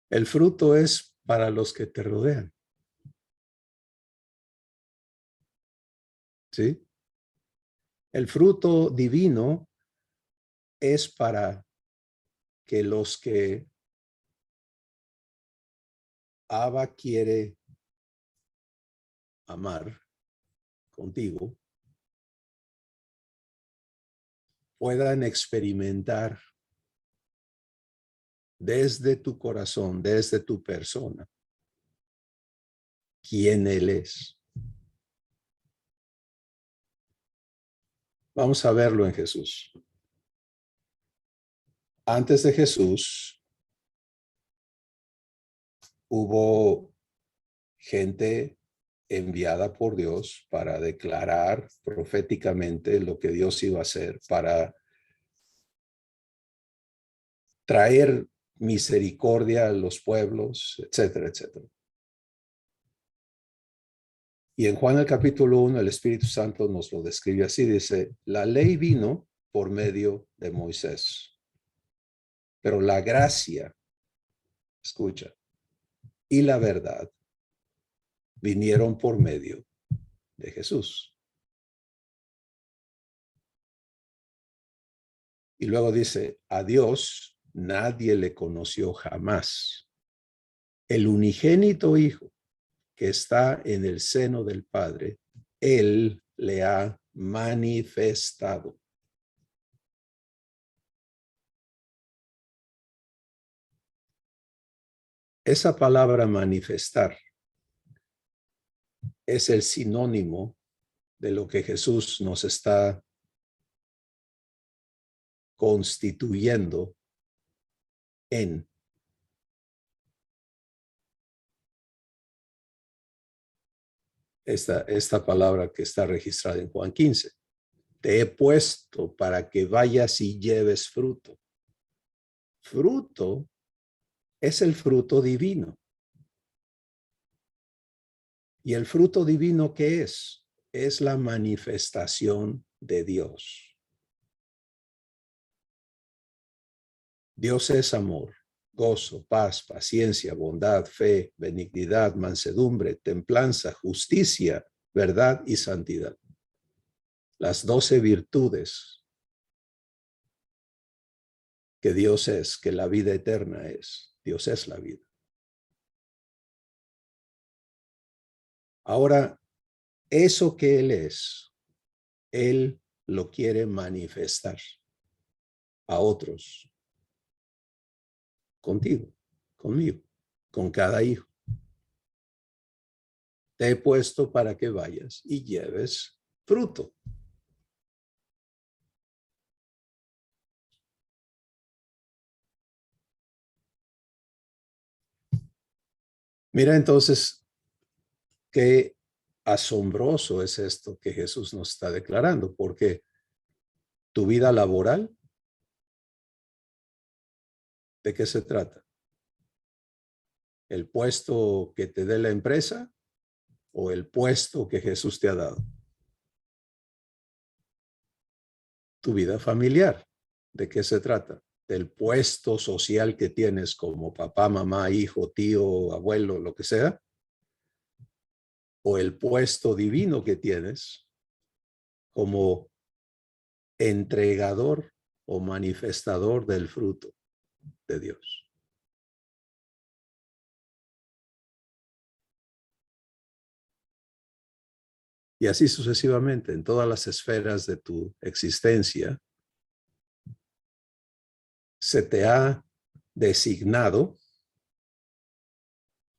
Speaker 1: El fruto es para los que te rodean, ¿sí? El fruto divino es para que los que Abba quiere amar contigo puedan experimentar desde tu corazón, desde tu persona, quién Él es. Vamos a verlo en Jesús. Antes de Jesús, hubo gente enviada por Dios para declarar proféticamente lo que Dios iba a hacer, para traer misericordia a los pueblos, etcétera, etcétera. Y en Juan el capítulo 1, el Espíritu Santo nos lo describe así, dice, la ley vino por medio de Moisés, pero la gracia, escucha, y la verdad vinieron por medio de Jesús. Y luego dice, a Dios nadie le conoció jamás. El unigénito Hijo que está en el seno del Padre, Él le ha manifestado. Esa palabra manifestar es el sinónimo de lo que Jesús nos está constituyendo en. esta palabra que está registrada en Juan 15. Te he puesto para que vayas y lleves fruto. Fruto es el fruto divino. ¿Y el fruto divino qué es? Es la manifestación de Dios. Dios es amor, gozo, paz, paciencia, bondad, fe, benignidad, mansedumbre, templanza, justicia, verdad y santidad. Las 12 virtudes que Dios es, que la vida eterna es. Dios es la vida. Ahora, eso que Él es, Él lo quiere manifestar a otros, contigo, conmigo, con cada hijo. Te he puesto para que vayas y lleves fruto. Mira entonces qué asombroso es esto que Jesús nos está declarando, porque tu vida laboral, ¿de qué se trata? ¿El puesto que te dé la empresa o el puesto que Jesús te ha dado? Tu vida familiar, ¿de qué se trata? ¿Del puesto social que tienes como papá, mamá, hijo, tío, abuelo, lo que sea? ¿O el puesto divino que tienes como entregador o manifestador del fruto de Dios? Y así sucesivamente, en todas las esferas de tu existencia, se te ha designado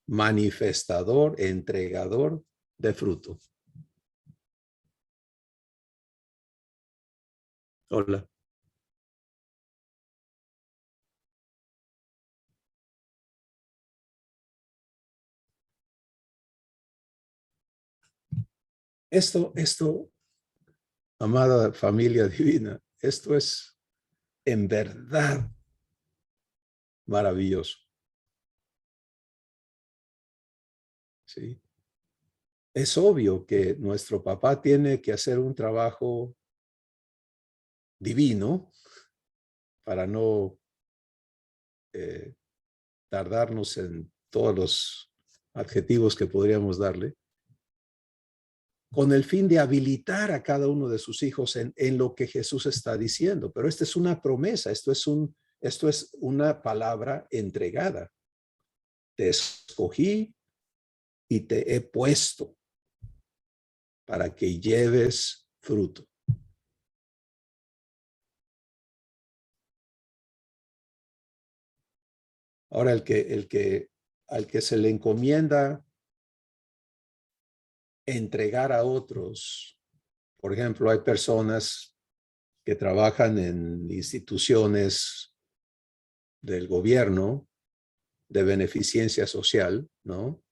Speaker 1: manifestador, entregador de fruto. Hola. Esto, amada familia divina, esto es en verdad maravilloso. ¿Sí? Es obvio que nuestro papá tiene que hacer un trabajo divino para no eh, tardarnos en todos los adjetivos que podríamos darle, con el fin de habilitar a cada uno de sus hijos en lo que Jesús está diciendo. Pero esta es una promesa, esto es una palabra entregada. Te escogí y te he puesto para que lleves fruto. Ahora, al que se le encomienda entregar a otros, por ejemplo, hay personas que trabajan en instituciones del gobierno de beneficencia social, ¿no?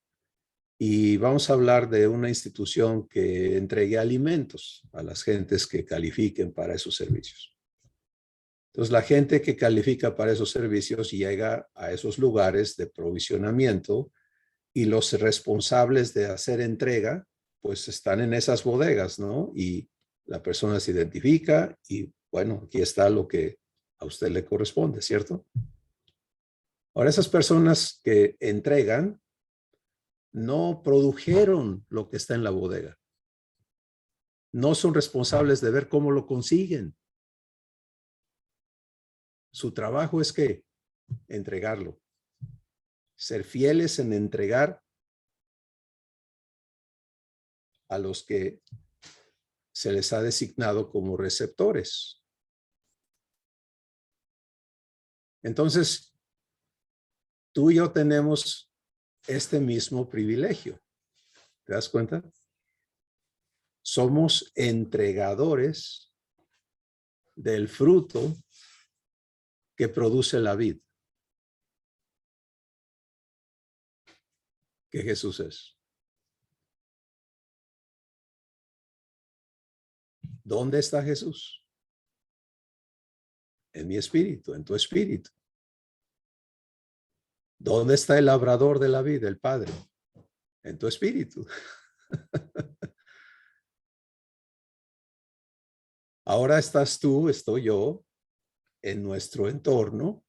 Speaker 1: Y vamos a hablar de una institución que entregue alimentos a las gentes que califiquen para esos servicios. Entonces, la gente que califica para esos servicios llega a esos lugares de provisionamiento y los responsables de hacer entrega, pues están en esas bodegas, ¿no? Y la persona se identifica y, bueno, aquí está lo que a usted le corresponde, ¿cierto? Ahora, esas personas que entregan no produjeron lo que está en la bodega. No son responsables de ver cómo lo consiguen. Su trabajo es que entregarlo. Ser fieles en entregar a los que se les ha designado como receptores. Entonces, tú y yo tenemos este mismo privilegio. ¿Te das cuenta? Somos entregadores del fruto que produce la vid, que Jesús es. ¿Dónde está Jesús? En mi espíritu, en tu espíritu. ¿Dónde está el labrador de la vida, el Padre? En tu espíritu. Ahora estás tú, estoy yo, en nuestro entorno.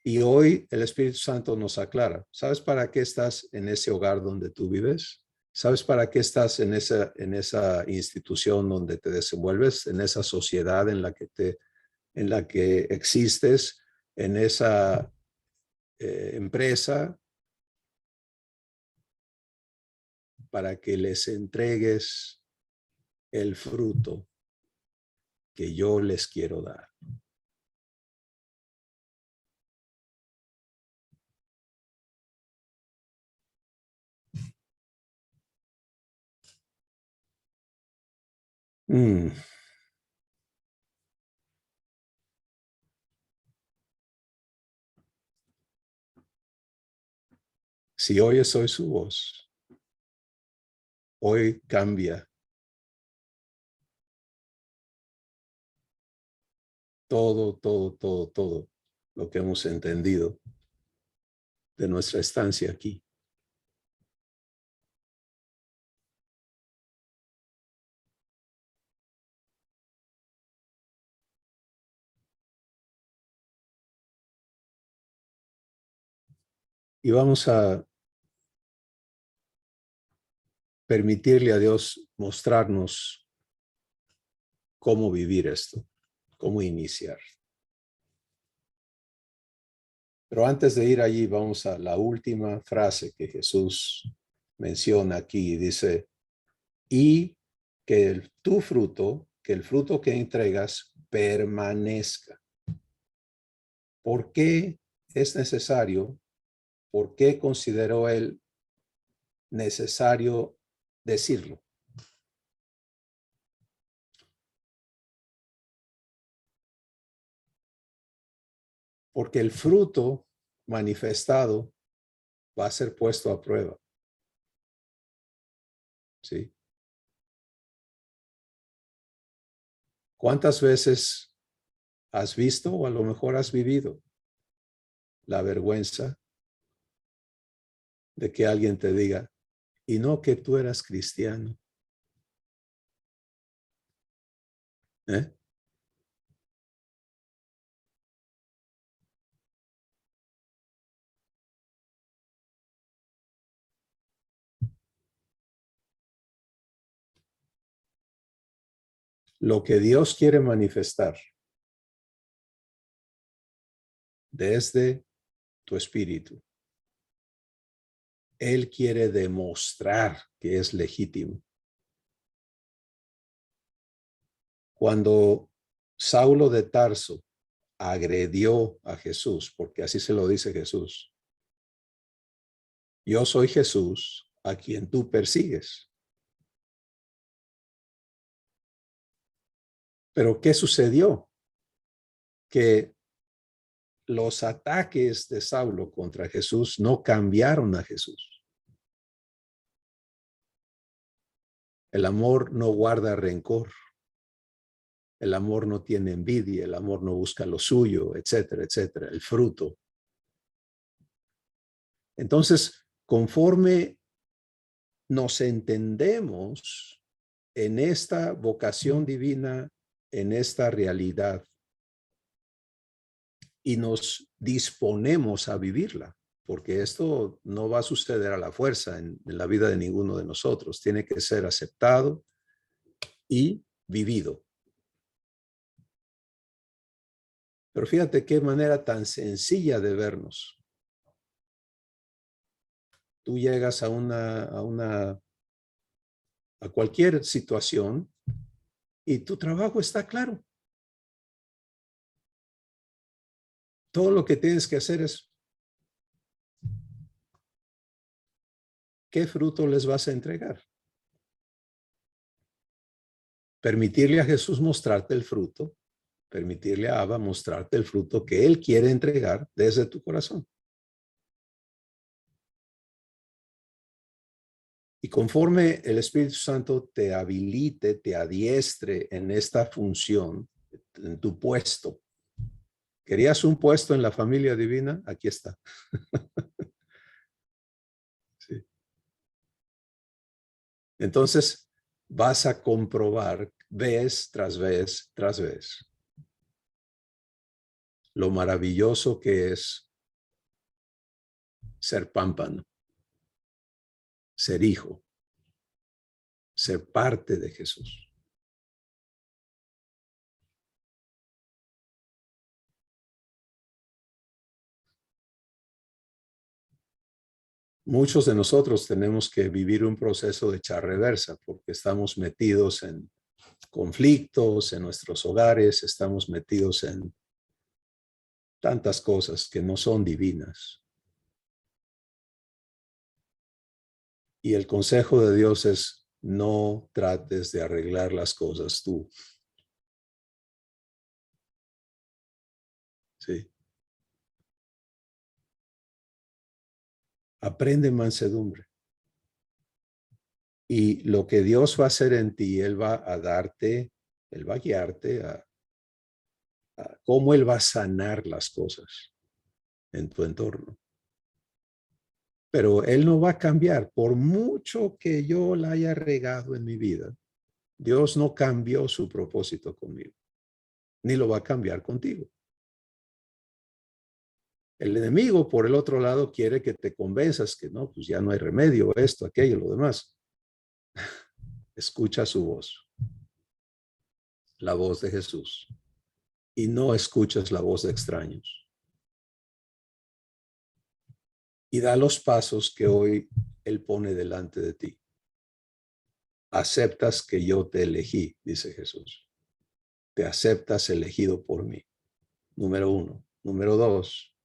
Speaker 1: Y hoy el Espíritu Santo nos aclara. ¿Sabes para qué estás en ese hogar donde tú vives? ¿Sabes para qué estás en esa institución donde te desenvuelves, en esa sociedad en la que existes, en esa empresa? Para que les entregues el fruto que yo les quiero dar. Mm. Si oyes hoy su voz, hoy cambia todo lo que hemos entendido de nuestra estancia aquí. Y vamos a permitirle a Dios mostrarnos cómo vivir esto, cómo iniciar. Pero antes de ir allí, vamos a la última frase que Jesús menciona aquí. Dice, y que tu fruto, que el fruto que entregas permanezca. ¿Por qué es necesario? ¿Por qué consideró él necesario decirlo? Porque el fruto manifestado va a ser puesto a prueba. ¿Sí? ¿Cuántas veces has visto o a lo mejor has vivido la vergüenza de que alguien te diga, y no que tú eras cristiano? ¿Eh? Lo que Dios quiere manifestar desde tu espíritu, Él quiere demostrar que es legítimo. Cuando Saulo de Tarso agredió a Jesús, porque así se lo dice Jesús, yo soy Jesús a quien tú persigues. Pero ¿qué sucedió? Que los ataques de Saulo contra Jesús no cambiaron a Jesús. El amor no guarda rencor. El amor no tiene envidia, el amor no busca lo suyo, etcétera, etcétera, el fruto. Entonces, conforme nos entendemos en esta vocación divina, en esta realidad, y nos disponemos a vivirla, porque esto no va a suceder a la fuerza en la vida de ninguno de nosotros, tiene que ser aceptado y vivido. Pero fíjate qué manera tan sencilla de vernos. Tú llegas a cualquier situación y tu trabajo está claro. Todo lo que tienes que hacer es ¿qué fruto les vas a entregar? Permitirle a Jesús mostrarte el fruto, permitirle a Abba mostrarte el fruto que Él quiere entregar desde tu corazón. Y conforme el Espíritu Santo te habilite, te adiestre en esta función, en tu puesto. ¿Querías un puesto en la familia divina? Aquí está. Sí. Entonces vas a comprobar vez tras vez tras vez lo maravilloso que es ser pámpano, ser hijo, ser parte de Jesús. Muchos de nosotros tenemos que vivir un proceso de echar reversa porque estamos metidos en conflictos en nuestros hogares, estamos metidos en tantas cosas que no son divinas. Y el consejo de Dios es: no trates de arreglar las cosas tú. ¿Sí? Aprende mansedumbre. Y lo que Dios va a hacer en ti, Él va a darte, Él va a guiarte a cómo Él va a sanar las cosas en tu entorno. Pero Él no va a cambiar, por mucho que yo la haya regado en mi vida. Dios no cambió su propósito conmigo, ni lo va a cambiar contigo. El enemigo, por el otro lado, quiere que te convenzas que no, pues ya no hay remedio, esto, aquello, lo demás. Escucha su voz, la voz de Jesús, y no escuchas la voz de extraños. Y da los pasos que hoy Él pone delante de ti. Aceptas que yo te elegí, dice Jesús. Te aceptas elegido por mí. Número 1. Número 2.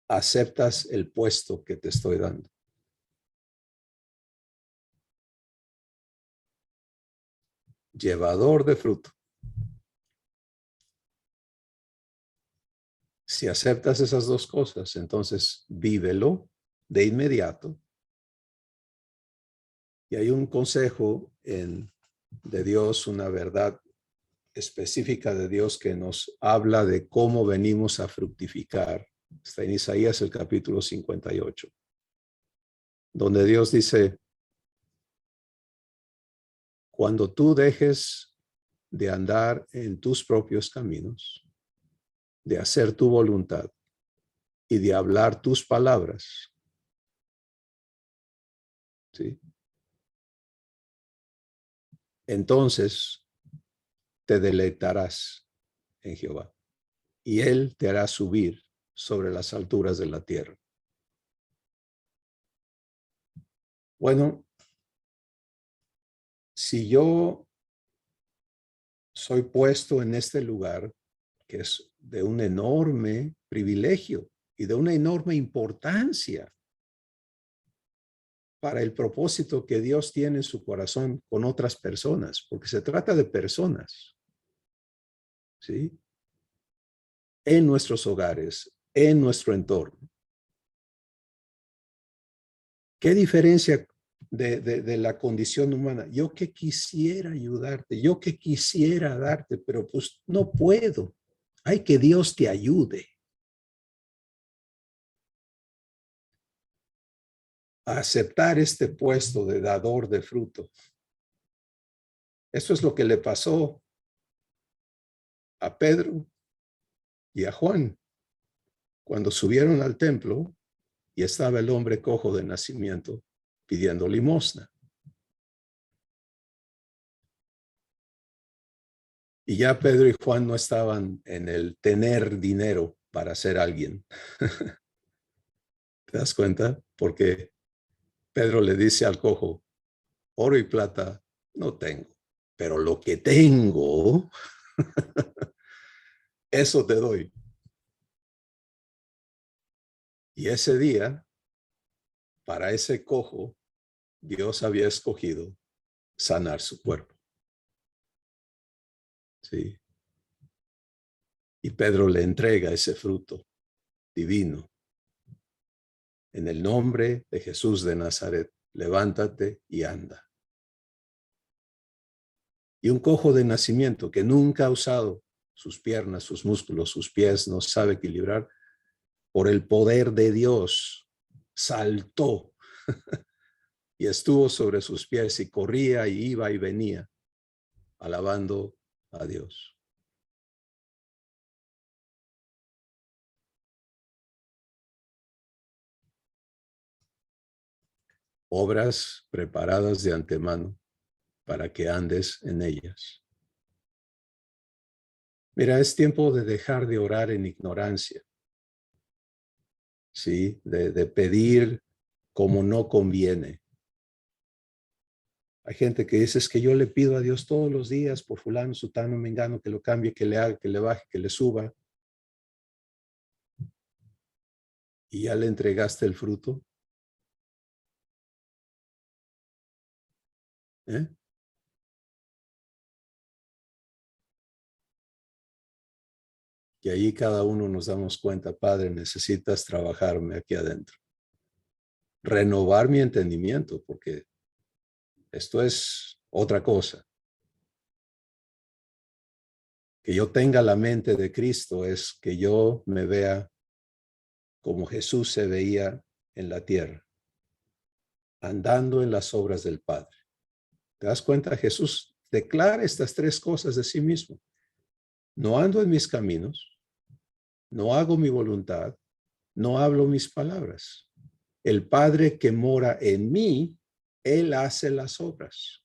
Speaker 1: Aceptas el puesto que te estoy dando. Llevador de fruto. Si aceptas esas dos cosas, entonces vívelo de inmediato. Y hay un consejo de Dios, una verdad específica de Dios que nos habla de cómo venimos a fructificar. Está en Isaías el capítulo 58, donde Dios dice: cuando tú dejes de andar en tus propios caminos, de hacer tu voluntad y de hablar tus palabras, ¿sí? Entonces te deleitarás en Jehová y Él te hará subir sobre las alturas de la tierra. Bueno, si yo soy puesto en este lugar, que es de un enorme privilegio y de una enorme importancia para el propósito que Dios tiene en su corazón con otras personas, porque se trata de personas, ¿sí? En nuestros hogares, en nuestro entorno. ¿Qué diferencia de la condición humana? Yo que quisiera ayudarte, yo que quisiera darte, pero pues no puedo. Hay que Dios te ayude a aceptar este puesto de dador de fruto. Eso es lo que le pasó a Pedro y a Juan cuando subieron al templo y estaba el hombre cojo de nacimiento pidiendo limosna. Y ya Pedro y Juan no estaban en el tener dinero para ser alguien. ¿Te das cuenta? Porque Pedro le dice al cojo: oro y plata no tengo, pero lo que tengo, eso te doy. Y ese día, para ese cojo, Dios había escogido sanar su cuerpo. Sí. Y Pedro le entrega ese fruto divino. En el nombre de Jesús de Nazaret, levántate y anda. Y un cojo de nacimiento que nunca ha usado sus piernas, sus músculos, sus pies, no sabe equilibrar, por el poder de Dios, saltó y estuvo sobre sus pies y corría y iba y venía, alabando a Dios. Obras preparadas de antemano para que andes en ellas. Mira, es tiempo de dejar de orar en ignorancia, ¿sí? De pedir como no conviene. Hay gente que dice, es que yo le pido a Dios todos los días por fulano, sutano, mengano, que lo cambie, que le haga, que le baje, que le suba. ¿Y ya le entregaste el fruto? ¿Eh? Y ahí cada uno nos damos cuenta, Padre, necesitas trabajarme aquí adentro. Renovar mi entendimiento, porque esto es otra cosa. Que yo tenga la mente de Cristo es que yo me vea como Jesús se veía en la tierra, andando en las obras del Padre. ¿Te das cuenta? Jesús declara estas tres cosas de sí mismo. No ando en mis caminos, no hago mi voluntad, no hablo mis palabras. El Padre que mora en mí, Él hace las obras.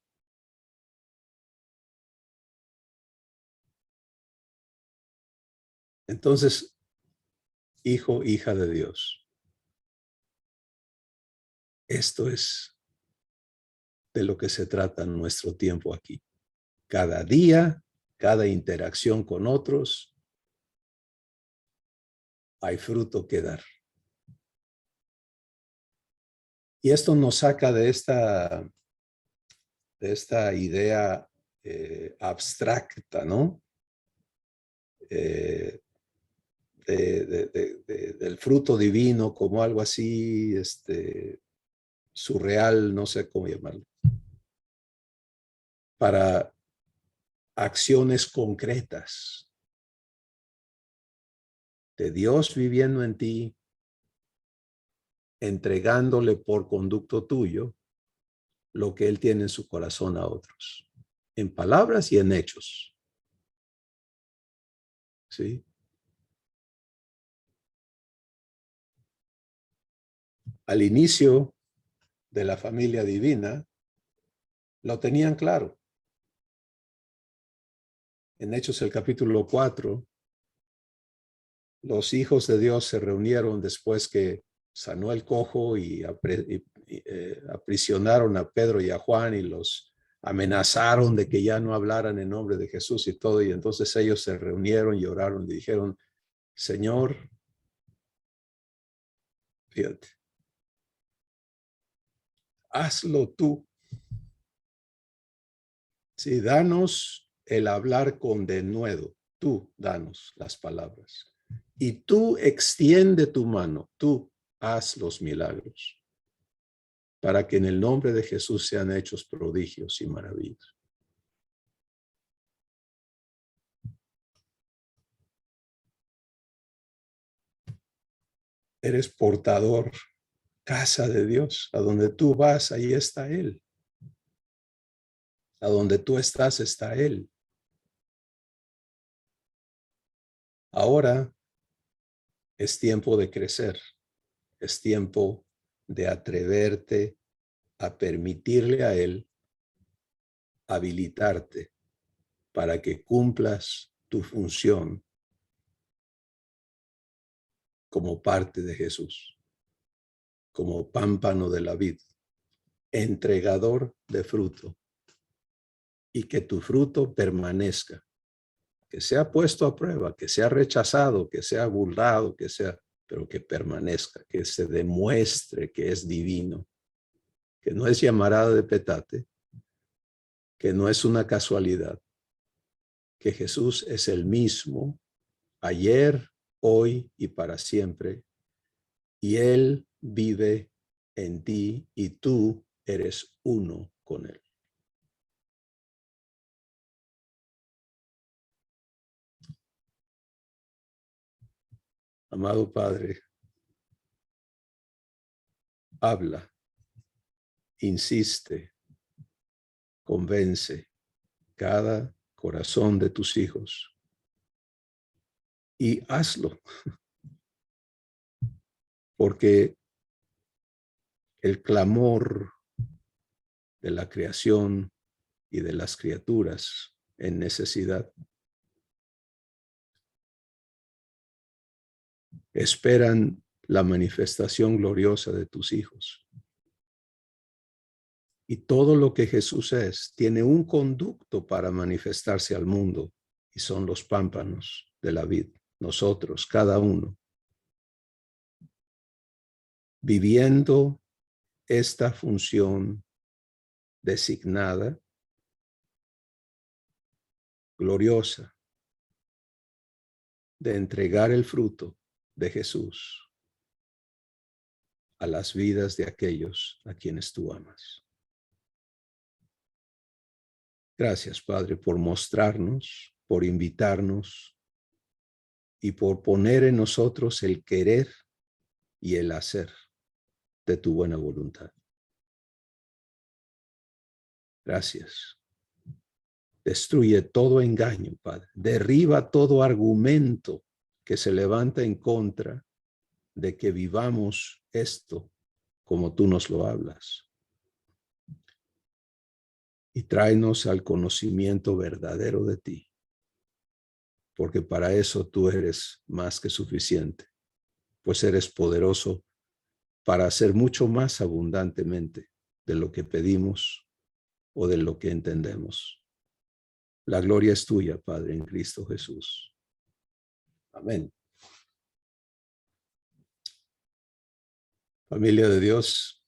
Speaker 1: Entonces, hijo, hija de Dios, esto es de lo que se trata en nuestro tiempo aquí. Cada día, cada interacción con otros, hay fruto que dar. Y esto nos saca de esta idea abstracta, ¿no? Del fruto divino como algo así, surreal, no sé cómo llamarlo, para acciones concretas de Dios viviendo en ti, entregándole por conducto tuyo lo que Él tiene en su corazón a otros, en palabras y en hechos. ¿Sí? Al inicio de la familia divina, lo tenían claro. En Hechos el capítulo 4, los hijos de Dios se reunieron después que sanó el cojo y aprisionaron a Pedro y a Juan y los amenazaron de que ya no hablaran en nombre de Jesús y todo. Y entonces ellos se reunieron y oraron y dijeron, Señor, fíjate, hazlo tú. Sí, danos el hablar con denuedo. Tú danos las palabras. Y tú extiende tu mano. Tú haz los milagros para que en el nombre de Jesús sean hechos prodigios y maravillas. Eres portador, casa de Dios. A donde tú vas, ahí está Él. A donde tú estás, está Él. Ahora es tiempo de crecer. Es tiempo de atreverte a permitirle a Él habilitarte para que cumplas tu función como parte de Jesús, como pámpano de la vid, entregador de fruto, y que tu fruto permanezca, que sea puesto a prueba, que sea rechazado, que sea burlado, que sea, pero que permanezca, que se demuestre que es divino, que no es llamarada de petate, que no es una casualidad, que Jesús es el mismo ayer, hoy y para siempre, y Él vive en ti y tú eres uno con él. Amado Padre, habla, insiste, convence cada corazón de tus hijos y hazlo, porque el clamor de la creación y de las criaturas en necesidad esperan la manifestación gloriosa de tus hijos. Y todo lo que Jesús es tiene un conducto para manifestarse al mundo, y son los pámpanos de la vid, nosotros, cada uno, viviendo esta función designada, gloriosa, de entregar el fruto de Jesús a las vidas de aquellos a quienes tú amas. Gracias, Padre, por mostrarnos, por invitarnos y por poner en nosotros el querer y el hacer de tu buena voluntad. Gracias. Destruye todo engaño, Padre. Derriba todo argumento que se levanta en contra de que vivamos esto como tú nos lo hablas. Y tráenos al conocimiento verdadero de ti, porque para eso tú eres más que suficiente, pues eres poderoso para hacer mucho más abundantemente de lo que pedimos o de lo que entendemos. La gloria es tuya, Padre, en Cristo Jesús. Amén. Familia de Dios,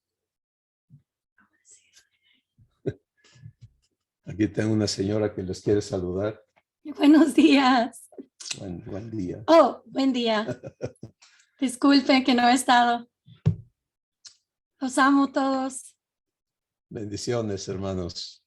Speaker 1: aquí tengo una señora que les quiere saludar.
Speaker 2: Buenos días.
Speaker 1: Buen día.
Speaker 2: Oh, buen día. Disculpe que no he estado. Los amo todos.
Speaker 1: Bendiciones, hermanos.